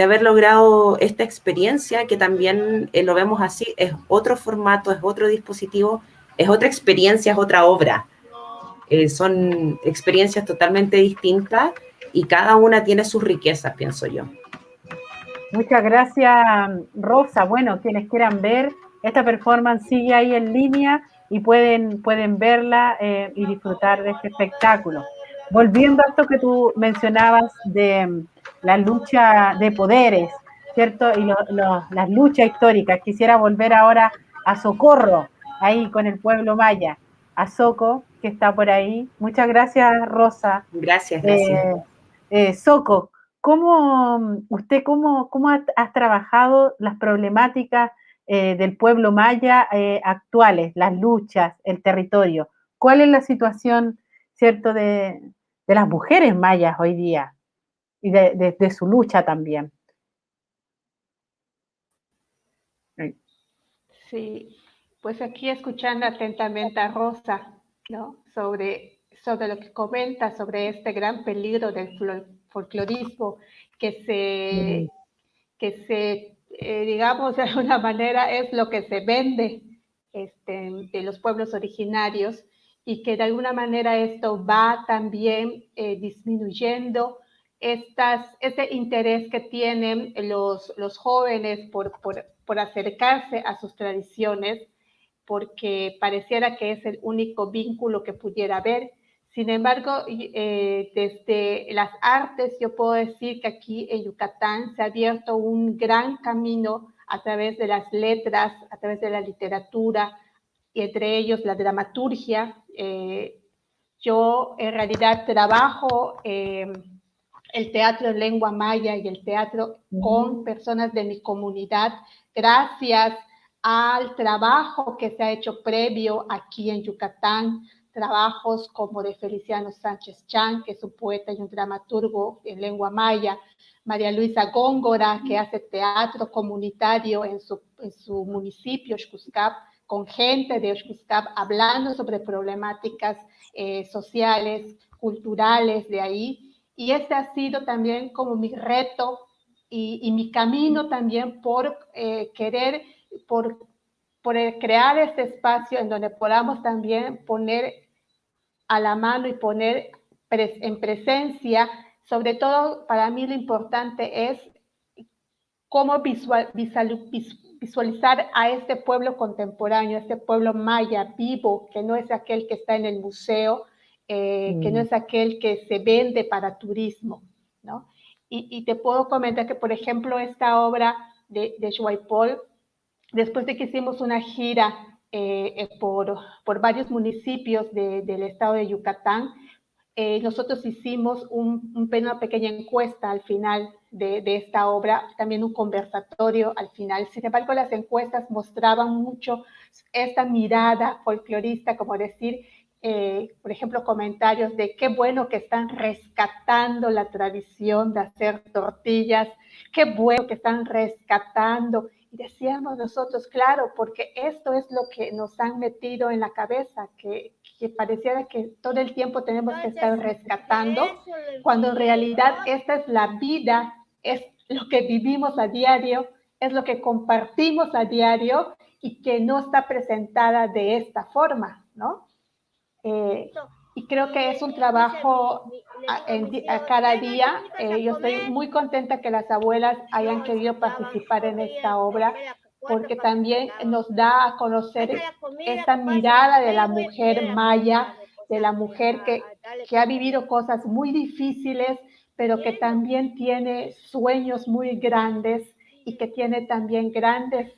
haber logrado esta experiencia, que también lo vemos así, es otro formato, es otro dispositivo, es otra experiencia, es otra obra. Son experiencias totalmente distintas y cada una tiene sus riquezas, pienso yo. Muchas gracias, Rosa. Bueno, quienes quieran ver esta performance sigue ahí en línea y pueden verla y disfrutar de este espectáculo. Volviendo a esto que tú mencionabas de la lucha de poderes, ¿cierto? Y las luchas históricas. Quisiera volver ahora a Socorro, ahí con el pueblo maya, a Soco, que está por ahí. Muchas gracias, Rosa. Gracias. Soco, ¿cómo has trabajado las problemáticas del pueblo maya actuales, las luchas, el territorio? ¿Cuál es la situación, cierto, de las mujeres mayas hoy día y de su lucha también? Sí, pues aquí escuchando atentamente a Rosa, ¿no? Sobre lo que comenta sobre este gran peligro del folclorismo que digamos, de alguna manera es lo que se vende de los pueblos originarios, y que de alguna manera esto va también disminuyendo ese interés que tienen los jóvenes por acercarse a sus tradiciones, porque pareciera que es el único vínculo que pudiera haber. Sin embargo, desde las artes, yo puedo decir que aquí en Yucatán se ha abierto un gran camino a través de las letras, a través de la literatura, y entre ellos la dramaturgia. Yo en realidad trabajo el teatro en lengua maya y el teatro con personas de mi comunidad, gracias al trabajo que se ha hecho previo aquí en Yucatán, trabajos como de Feliciano Sánchez Chan, que es un poeta y un dramaturgo en lengua maya, María Luisa Góngora, que hace teatro comunitario en su municipio, Xcuscap, con gente de Xcuscap, hablando sobre problemáticas sociales, culturales de ahí. Y este ha sido también como mi reto y mi camino también por querer, por crear este espacio en donde podamos también poner a la mano y poner en presencia. Sobre todo, para mí lo importante es cómo visualizar a este pueblo contemporáneo, a este pueblo maya vivo, que no es aquel que está en el museo, que no es aquel que se vende para turismo, ¿no? Y te puedo comentar que, por ejemplo, esta obra de Xuaipol, después de que hicimos una gira por varios municipios del estado de Yucatán, nosotros hicimos una pequeña encuesta al final de esta obra, también un conversatorio al final. Sin embargo, las encuestas mostraban mucho esta mirada folclorista, como decir, por ejemplo, comentarios de qué bueno que están rescatando la tradición de hacer tortillas, qué bueno que están rescatando. Y decíamos nosotros, claro, porque esto es lo que nos han metido en la cabeza, que pareciera que todo el tiempo tenemos que estar rescatando, cuando en realidad esta es la vida, es lo que vivimos a diario, es lo que compartimos a diario y que no está presentada de esta forma, ¿no? Y creo que es un trabajo a cada día. Yo estoy muy contenta que las abuelas hayan querido participar en esta obra, porque también nos da a conocer esta mirada de la mujer maya, de la mujer que ha vivido cosas muy difíciles, pero que también tiene sueños muy grandes y que tiene también grandes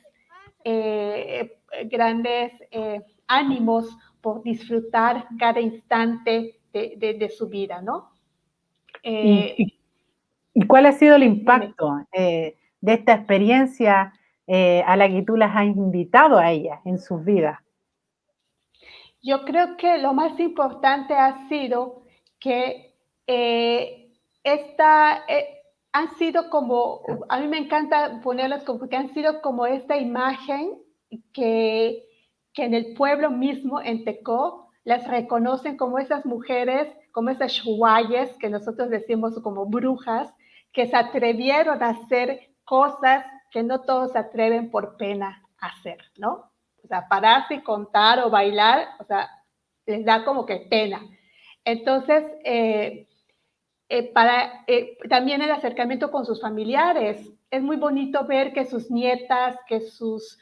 ánimos por disfrutar cada instante de su vida, ¿no? ¿Y cuál ha sido el impacto de esta experiencia a la que tú las has invitado a ellas en sus vidas? Yo creo que lo más importante ha sido que han sido como, a mí me encanta ponerlas como que han sido como esta imagen que en el pueblo mismo, en Tecó, las reconocen como esas mujeres, como esas shuayes, que nosotros decimos como brujas, que se atrevieron a hacer cosas que no todos se atreven por pena a hacer, ¿no? O sea, pararse y contar o bailar, o sea, les da como que pena. Entonces, también el acercamiento con sus familiares. Es muy bonito ver que sus nietas, que sus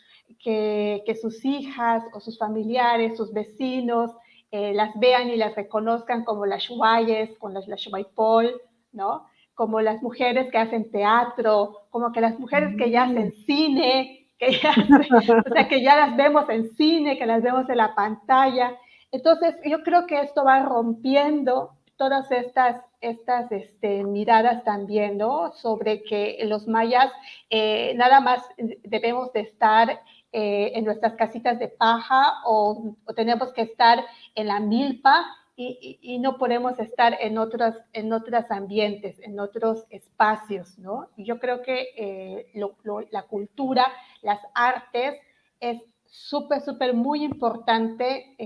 hijas o sus familiares, sus vecinos, las vean y las reconozcan como las Xuayes, como las Xuaypol, ¿no? Como las mujeres que hacen teatro, como que las mujeres que ya hacen cine, o sea, que ya las vemos en cine, que las vemos en la pantalla. Entonces, yo creo que esto va rompiendo todas estas miradas también, ¿no? Sobre que los mayas nada más debemos de estar en nuestras casitas de paja o tenemos que estar en la milpa y no podemos estar en otros ambientes, en otros espacios, ¿no? Y yo creo que la cultura, las artes es súper, súper muy importante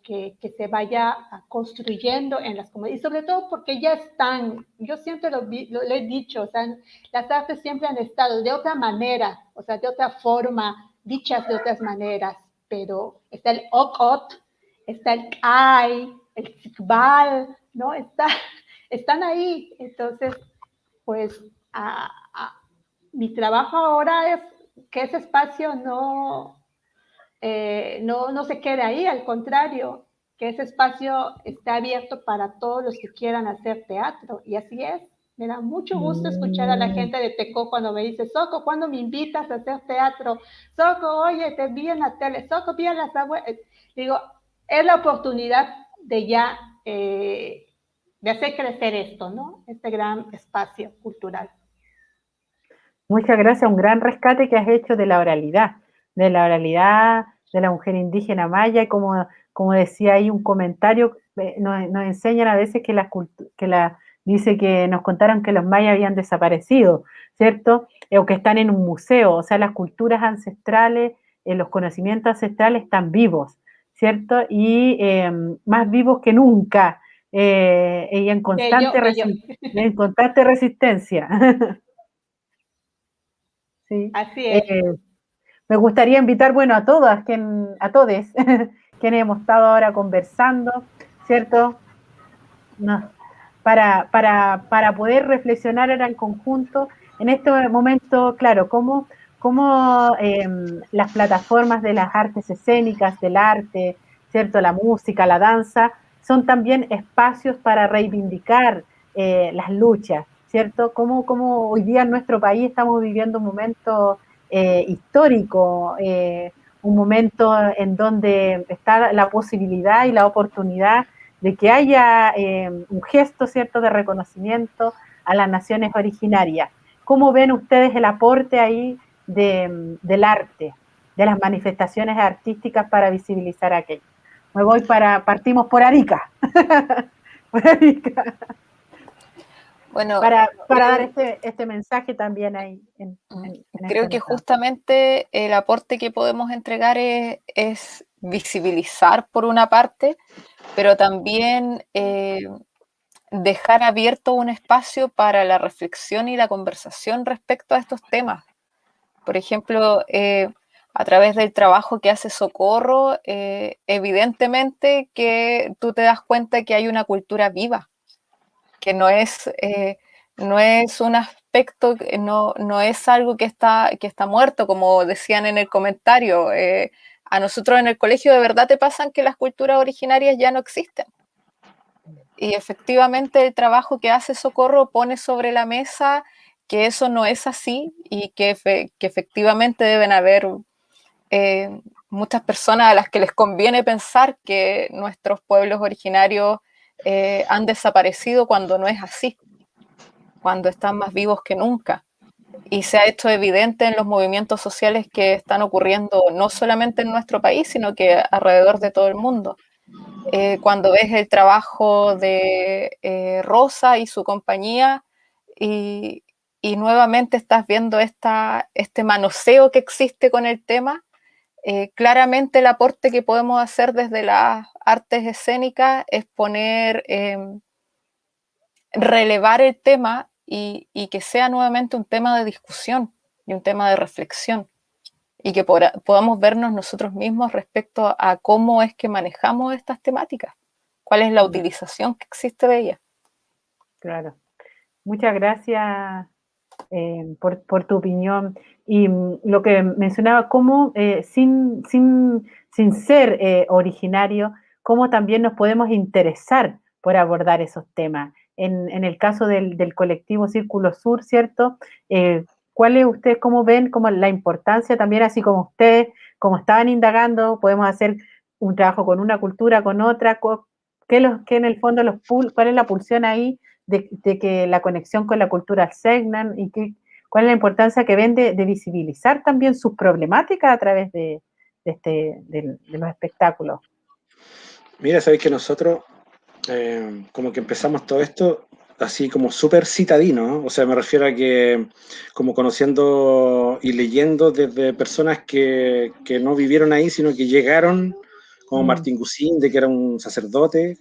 que se vaya construyendo en las comunidades, y sobre todo porque ya están, yo siempre lo he dicho, o sea, las artes siempre han estado de otra manera, o sea, de otra forma, dichas de otras maneras, pero está el okot, está el kai, el tzikbal, ¿no? Están ahí, entonces, pues, mi trabajo ahora es que ese espacio no se quede ahí, al contrario, que ese espacio está abierto para todos los que quieran hacer teatro, y así es. Me da mucho gusto escuchar a la gente de Tecó cuando me dice, Soco, ¿cuándo me invitas a hacer teatro? Soco, oye, te vi en la tele, Soco, vi a las abuelas. Digo, es la oportunidad de ya, de hacer crecer esto, ¿no? Este gran espacio cultural. Muchas gracias, un gran rescate que has hecho de la oralidad de la mujer indígena maya, y como decía ahí un comentario, nos enseñan a veces dice que nos contaron que los mayas habían desaparecido, ¿cierto? O que están en un museo, o sea, las culturas ancestrales, los conocimientos ancestrales están vivos, ¿cierto? Y más vivos que nunca, y en constante resistencia. Sí. Así es. Me gustaría invitar, bueno, a todas, a todos, quienes hemos estado ahora conversando, ¿cierto? No, para poder reflexionar ahora en conjunto, en este momento, claro, cómo las plataformas de las artes escénicas, del arte, ¿cierto? La música, la danza, son también espacios para reivindicar las luchas, ¿cierto? Cómo hoy día en nuestro país estamos viviendo un momento histórico, un momento en donde está la posibilidad y la oportunidad de que haya un gesto, ¿cierto?, de reconocimiento a las naciones originarias. ¿Cómo ven ustedes el aporte ahí del arte, de las manifestaciones artísticas para visibilizar aquello? Partimos por Arica. Por Arica. Bueno, para dar este mensaje también ahí. Creo que justamente el aporte que podemos entregar es visibilizar por una parte, pero también dejar abierto un espacio para la reflexión y la conversación respecto a estos temas. Por ejemplo, a través del trabajo que hace Socorro, evidentemente que tú te das cuenta que hay una cultura viva, que no es un aspecto, no es algo que está muerto, como decían en el comentario. A nosotros en el colegio de verdad te pasan que las culturas originarias ya no existen. Y efectivamente el trabajo que hace Socorro pone sobre la mesa que eso no es así y que efectivamente deben haber muchas personas a las que les conviene pensar que nuestros pueblos originarios han desaparecido cuando no es así, cuando están más vivos que nunca. Y se ha hecho evidente en los movimientos sociales que están ocurriendo no solamente en nuestro país, sino que alrededor de todo el mundo. Cuando ves el trabajo de Rosa y su compañía y nuevamente estás viendo este manoseo que existe con el tema, claramente el aporte que podemos hacer desde las artes escénicas es relevar el tema y que sea nuevamente un tema de discusión y un tema de reflexión, y que podamos vernos nosotros mismos respecto a cómo es que manejamos estas temáticas, cuál es la utilización que existe de ellas. Claro. Muchas gracias por tu opinión. Y lo que mencionaba, cómo sin ser originario, cómo también nos podemos interesar por abordar esos temas. En el caso del colectivo Círculo Sur, ¿cierto? ¿Cuáles ustedes, cómo ven como la importancia también, así como ustedes, como estaban indagando, podemos hacer un trabajo con una cultura, con otra, que en el fondo cuál es la pulsión ahí de que la conexión con la cultura asignan y cuál es la importancia que ven de visibilizar también sus problemáticas a través de los espectáculos? Mira, sabéis que nosotros como que empezamos todo esto así como súper citadino, ¿no? O sea, me refiero a que como conociendo y leyendo desde personas que no vivieron ahí, sino que llegaron como Martín Gusinde, que era un sacerdote.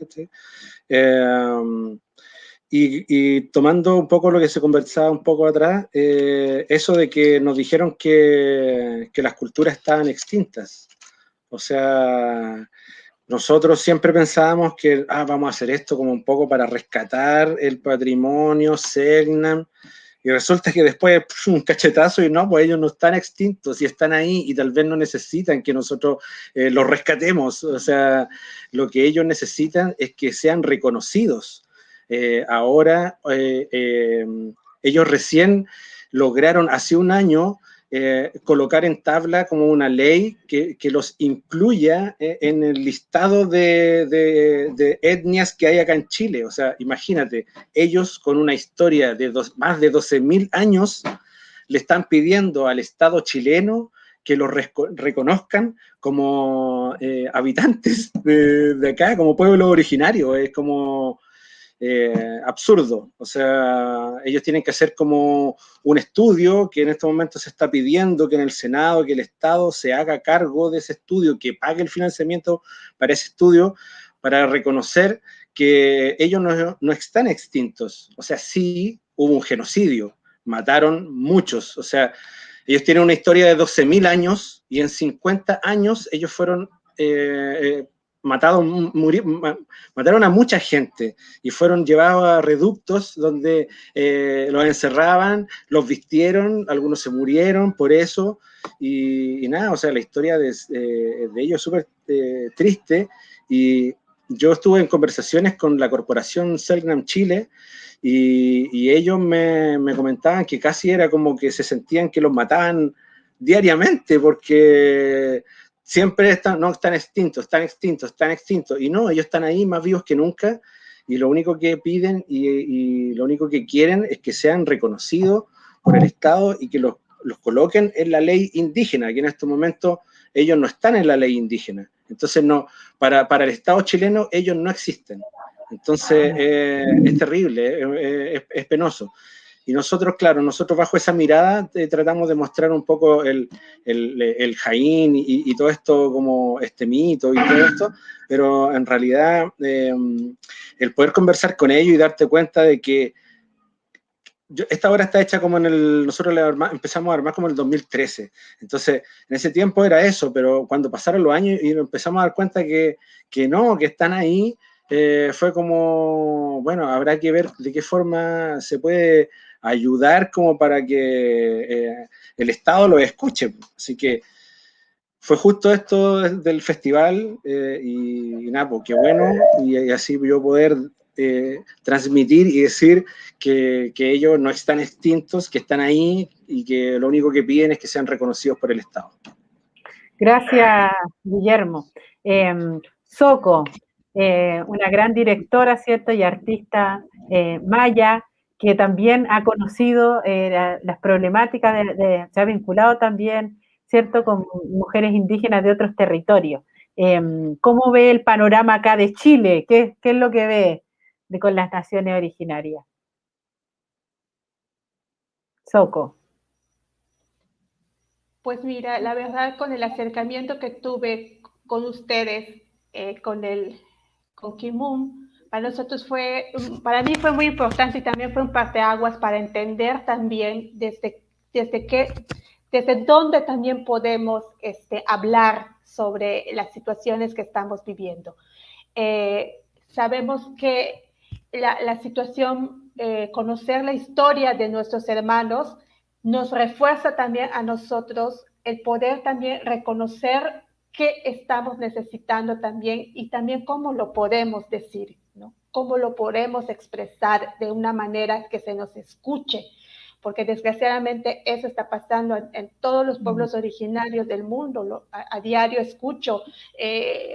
Y tomando un poco lo que se conversaba un poco atrás, eso de que nos dijeron que las culturas estaban extintas. O sea, nosotros siempre pensábamos que vamos a hacer esto como un poco para rescatar el patrimonio, Selknam, y resulta que después un cachetazo y no, pues ellos no están extintos y están ahí y tal vez no necesitan que nosotros los rescatemos. O sea, lo que ellos necesitan es que sean reconocidos. Ahora, ellos recién lograron hace un año colocar en tabla como una ley que los incluya en el listado de etnias que hay acá en Chile. O sea, imagínate, ellos con una historia de más de 12.000 años le están pidiendo al Estado chileno que los reconozcan como habitantes de acá, como pueblo originario. Es como absurdo. O sea, ellos tienen que hacer como un estudio que en este momento se está pidiendo que en el Senado, que el Estado se haga cargo de ese estudio, que pague el financiamiento para ese estudio, para reconocer que ellos no están extintos. O sea, sí hubo un genocidio, mataron muchos. O sea, ellos tienen una historia de 12.000 años y en 50 años ellos fueron mataron a mucha gente y fueron llevados a reductos donde los encerraban, los vistieron, algunos se murieron por eso y nada, o sea, la historia de ellos es súper triste y yo estuve en conversaciones con la corporación Selknam Chile y ellos me comentaban que casi era como que se sentían que los mataban diariamente porque siempre están extintos, y no, ellos están ahí más vivos que nunca, y lo único que piden y lo único que quieren es que sean reconocidos por el Estado y que los coloquen en la ley indígena, que en este momento ellos no están en la ley indígena. Entonces, no, para el Estado chileno ellos no existen. Entonces, es terrible, es penoso. Y nosotros, claro, nosotros bajo esa mirada tratamos de mostrar un poco el Jaín y todo esto como este mito y todo esto, pero en realidad el poder conversar con ellos y darte cuenta de que esta obra está hecha como nosotros empezamos a armar como en el 2013, entonces en ese tiempo era eso, pero cuando pasaron los años y empezamos a dar cuenta que no, que están ahí, fue como, bueno, habrá que ver de qué forma se puede ayudar como para que el Estado lo escuche. Así que fue justo esto del festival y nada, pues qué bueno, y así yo poder transmitir y decir que ellos no están extintos, que están ahí y que lo único que piden es que sean reconocidos por el Estado. Gracias, Guillermo. Soco, una gran directora, ¿cierto? Y artista maya, que también ha conocido las problemáticas, se ha vinculado también, ¿cierto?, con mujeres indígenas de otros territorios. ¿Cómo ve el panorama acá de Chile? ¿Qué es lo que ve con las naciones originarias? Soco. Pues mira, la verdad, con el acercamiento que tuve con ustedes, con Kimun, para mí fue muy importante y también fue un parteaguas para entender también desde dónde también podemos hablar sobre las situaciones que estamos viviendo. Sabemos que la situación, conocer la historia de nuestros hermanos, nos refuerza también a nosotros el poder también reconocer qué estamos necesitando también y también cómo lo podemos decir, ¿no? Cómo lo podemos expresar de una manera que se nos escuche, porque desgraciadamente eso está pasando en todos los pueblos originarios del mundo. A diario escucho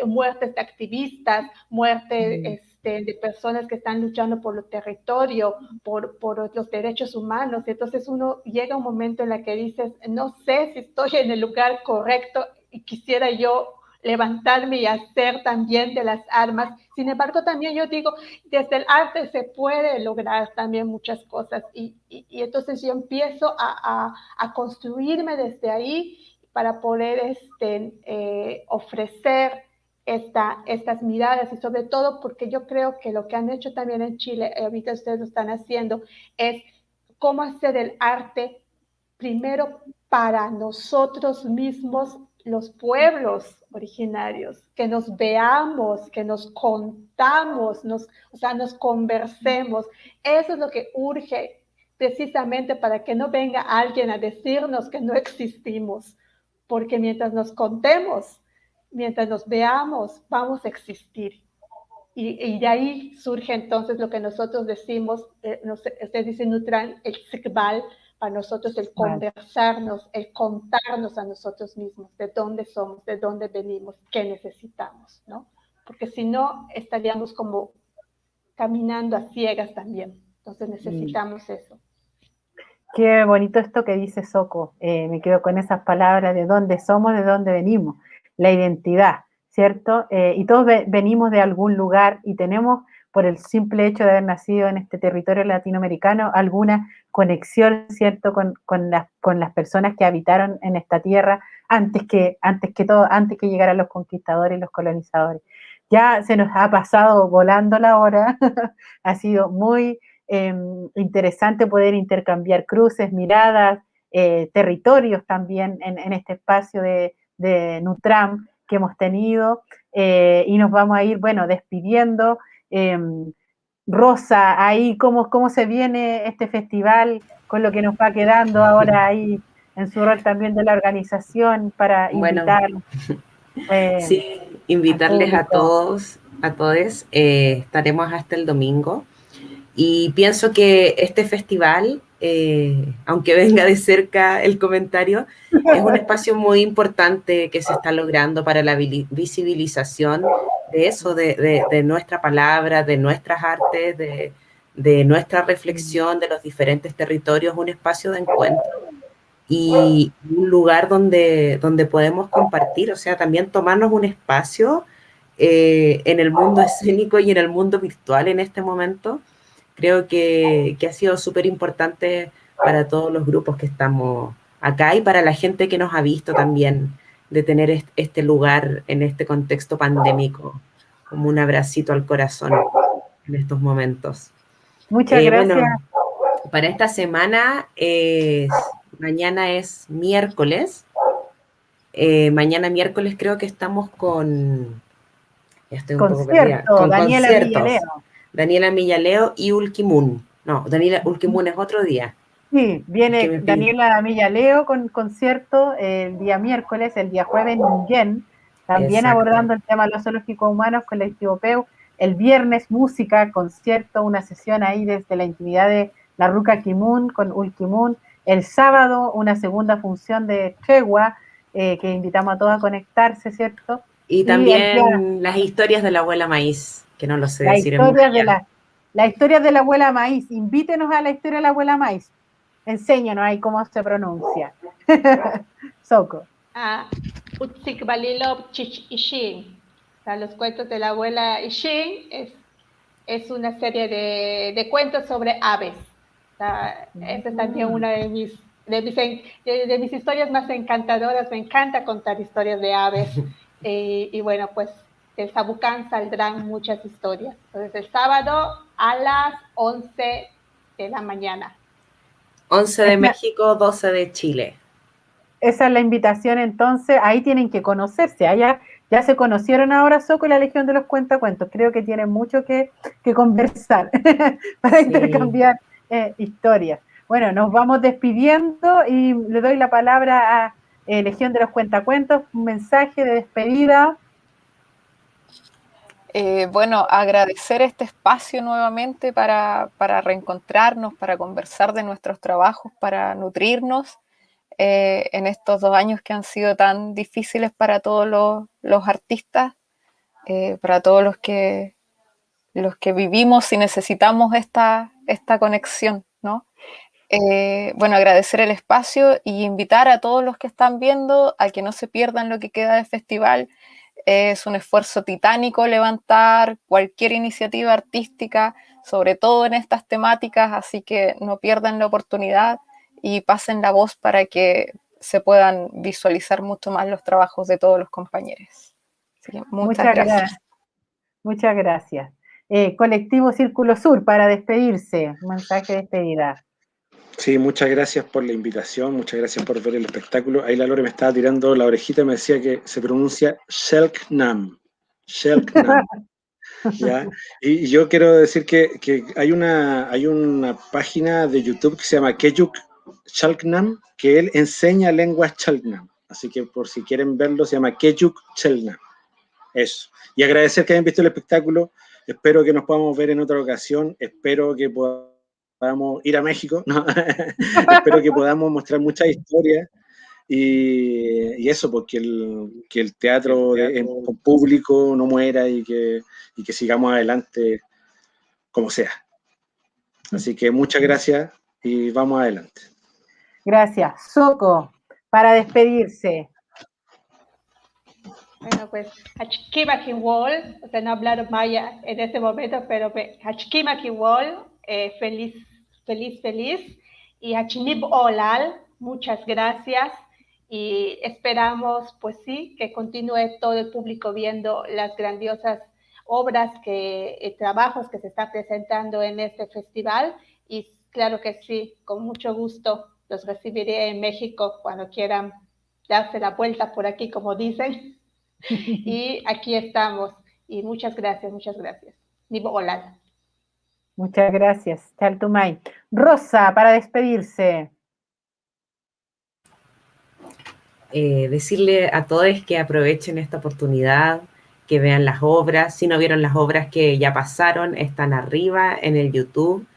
muertes de activistas, muertes de personas que están luchando por el territorio, por los derechos humanos. Entonces uno llega a un momento en el que dices, no sé si estoy en el lugar correcto y quisiera yo levantarme y hacer también de las armas. Sin embargo, también yo digo, desde el arte se puede lograr también muchas cosas y entonces yo empiezo a construirme desde ahí para poder ofrecer estas miradas, y sobre todo porque yo creo que lo que han hecho también en Chile, ahorita ustedes lo están haciendo, es cómo hacer el arte primero para nosotros mismos, los pueblos originarios, que nos veamos, que nos contamos, o sea, nos conversemos. Eso es lo que urge precisamente para que no venga alguien a decirnos que no existimos, porque mientras nos contemos, mientras nos veamos, vamos a existir. Y de ahí surge entonces lo que nosotros decimos, ustedes dicen Nutran, el Sikbal, para nosotros el conversarnos, el contarnos a nosotros mismos de dónde somos, de dónde venimos, qué necesitamos, ¿no? Porque si no, estaríamos como caminando a ciegas también. Entonces necesitamos eso. Qué bonito esto que dice Soko. Me quedo con esas palabras de dónde somos, de dónde venimos, la identidad, ¿cierto? Y todos venimos de algún lugar y tenemos, por el simple hecho de haber nacido en este territorio latinoamericano, alguna conexión, ¿cierto?, con las personas que habitaron en esta tierra antes que llegaran los conquistadores y los colonizadores. Ya se nos ha pasado volando la hora, ha sido muy interesante poder intercambiar cruces, miradas, territorios también en este espacio de Nutram que hemos tenido, y nos vamos a ir, bueno, despidiendo. Rosa, ahí cómo se viene este festival con lo que nos va quedando ahora ahí en su rol también de la organización para invitar. Sí, invitarles a todos, a todos. Estaremos hasta el domingo. Y pienso que este festival, aunque venga de cerca el comentario, es un espacio muy importante que se está logrando para la visibilización de eso, de nuestra palabra, de nuestras artes, de nuestra reflexión, de los diferentes territorios, un espacio de encuentro y un lugar donde podemos compartir, o sea, también tomarnos un espacio en el mundo escénico y en el mundo virtual en este momento. Creo que ha sido súper importante para todos los grupos que estamos acá y para la gente que nos ha visto también, de tener este lugar en este contexto pandémico, como un abracito al corazón en estos momentos. Muchas gracias. Bueno, para esta semana, mañana es miércoles. Mañana miércoles creo que estamos con... Ya estoy un poco perdida. Con Daniela conciertos. Villaleo. Daniela Millaleo y Ulquimun. No, Daniela Ulquimun es otro día. Sí, viene Daniela Millaleo con concierto el día miércoles, el día jueves en Nguyen, también abordando el tema de los zoológicos humanos, colectivo PEU. El viernes música, concierto, una sesión ahí desde la intimidad de la Ruca Kimun con Ulquimun. El sábado una segunda función de Tregua, que invitamos a todos a conectarse, ¿cierto? Y también las historias de la abuela Maíz, que no lo sé decir en Maya. La historia de la abuela Maíz, invítenos a la historia de la abuela Maíz. Enséñanos ahí cómo se pronuncia. Soko. Utsikbalilov Chich Ishin. O sea, los cuentos de la abuela Ishin es una serie de cuentos sobre aves. O sea, esta es también una de mis historias más encantadoras. Me encanta contar historias de aves. Y bueno, pues del Sabucán saldrán muchas historias. Entonces, el sábado a las 11 de la mañana. 11 de México, 12 de Chile. Esa es la invitación, entonces, ahí tienen que conocerse. Allá ya se conocieron ahora Soko y la Legión de los Cuentacuentos. Creo que tienen mucho que conversar para intercambiar historias. Bueno, nos vamos despidiendo y le doy la palabra a Legión de los Cuentacuentos, un mensaje de despedida. Bueno, agradecer este espacio nuevamente para reencontrarnos, para conversar de nuestros trabajos, para nutrirnos en estos 2 años que han sido tan difíciles para todos los artistas, para todos los que vivimos y necesitamos esta conexión, ¿no? Bueno, agradecer el espacio y invitar a todos los que están viendo a que no se pierdan lo que queda del festival. Es un esfuerzo titánico levantar cualquier iniciativa artística, sobre todo en estas temáticas, así que no pierdan la oportunidad y pasen la voz para que se puedan visualizar mucho más los trabajos de todos los compañeros. Así que muchas gracias. Muchas gracias. Colectivo Círculo Sur, para despedirse, un mensaje de despedida. Sí, muchas gracias por la invitación, muchas gracias por ver el espectáculo. Ahí la Lore me estaba tirando la orejita y me decía que se pronuncia Chelknam. Chelknam. ¿Ya? Y yo quiero decir que hay una página de YouTube que se llama Keyuk Chelknam, que él enseña lenguas Chelknam. Así que por si quieren verlo, se llama Keyuk Chelknam. Eso. Y agradecer que hayan visto el espectáculo. Espero que nos podamos ver en otra ocasión. Espero que podamos ir a México. ¿No? Espero que podamos mostrar muchas historias. Y eso, porque el teatro con público no muera y que sigamos adelante como sea. Así que muchas gracias y vamos adelante. Gracias. Soco, para despedirse. Bueno, pues, Hachkimakiwol, o sea, no hablar maya en este momento, pero Hachkimakiwol, feliz. Y Hachinib Olal, muchas gracias. Y esperamos, pues sí, que continúe todo el público viendo las grandiosas obras, trabajos que se están presentando en este festival. Y claro que sí, con mucho gusto los recibiré en México cuando quieran darse la vuelta por aquí, como dicen. Y aquí estamos. Y muchas gracias. Nibo Olal. Muchas gracias, Chaltumay. Rosa, para despedirse. Decirle a todos que aprovechen esta oportunidad, que vean las obras. Si no vieron las obras que ya pasaron, están arriba en el YouTube.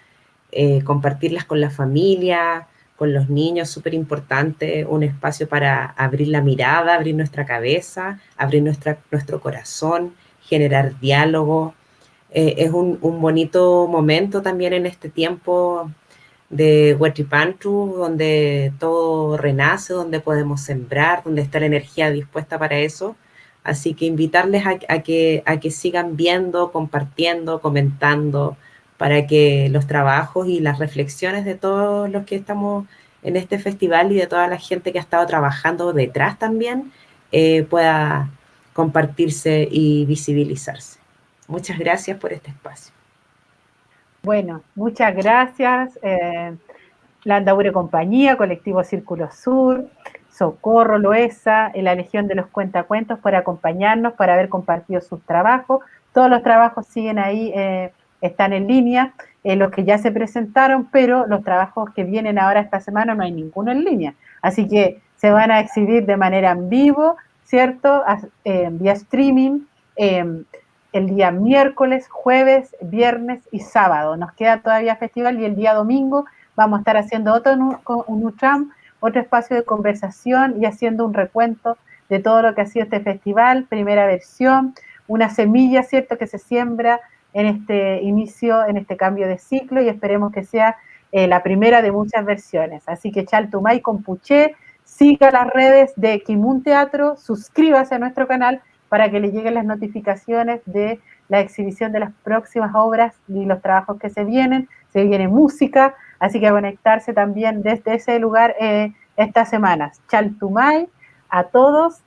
Compartirlas con la familia, con los niños, súper importante, un espacio para abrir la mirada, abrir nuestra cabeza, abrir nuestro corazón, generar diálogo. Es un bonito momento también en este tiempo de Huachipantu, donde todo renace, donde podemos sembrar, donde está la energía dispuesta para eso. Así que invitarles a que sigan viendo, compartiendo, comentando, para que los trabajos y las reflexiones de todos los que estamos en este festival y de toda la gente que ha estado trabajando detrás también pueda compartirse y visibilizarse. Muchas gracias por este espacio. Bueno, muchas gracias. La Andaure Compañía, Colectivo Círculo Sur, Socorro Loesa, la Legión de los Cuentacuentos por acompañarnos, por haber compartido sus trabajos. Todos los trabajos siguen ahí, están en línea, los que ya se presentaron, pero los trabajos que vienen ahora esta semana no hay ninguno en línea. Así que se van a exhibir de manera en vivo, ¿cierto? Vía streaming, el día miércoles, jueves, viernes y sábado. Nos queda todavía festival y el día domingo vamos a estar haciendo un UTRAM, otro espacio de conversación y haciendo un recuento de todo lo que ha sido este festival, primera versión, una semilla, ¿cierto?, que se siembra en este inicio, en este cambio de ciclo y esperemos que sea la primera de muchas versiones. Así que Chaltumay Compuché, siga las redes de Kimun Teatro, suscríbase a nuestro canal para que le lleguen las notificaciones de la exhibición de las próximas obras y los trabajos que se viene música, así que a conectarse también desde ese lugar estas semanas. Chaltumay, a todos,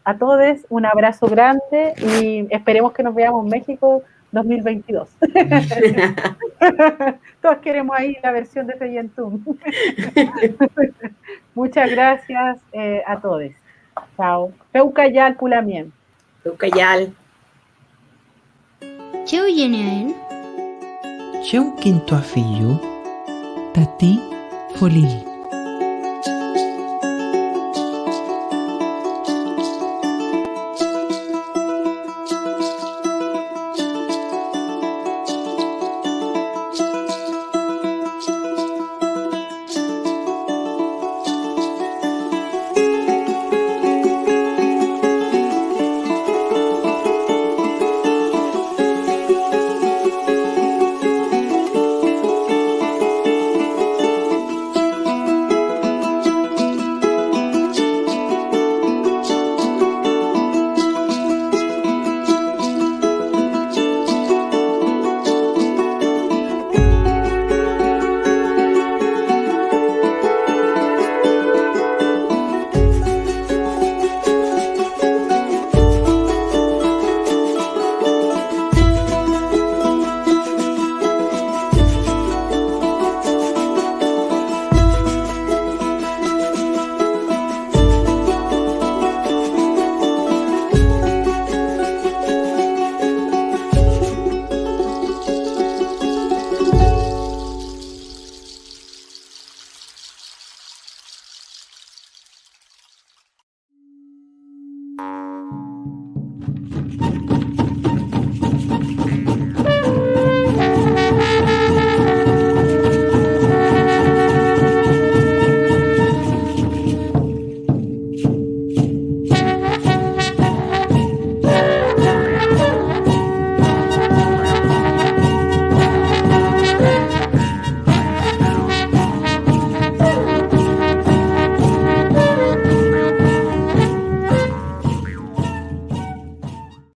un abrazo grande y esperemos que nos veamos en México 2022. Todos queremos ahí la versión de Feyentum. Muchas gracias a todos. Chao. Peucayal Pulamien. Peucayal. Cheu Yeneaen. Cheu Quinto Afillo. Tati Folil.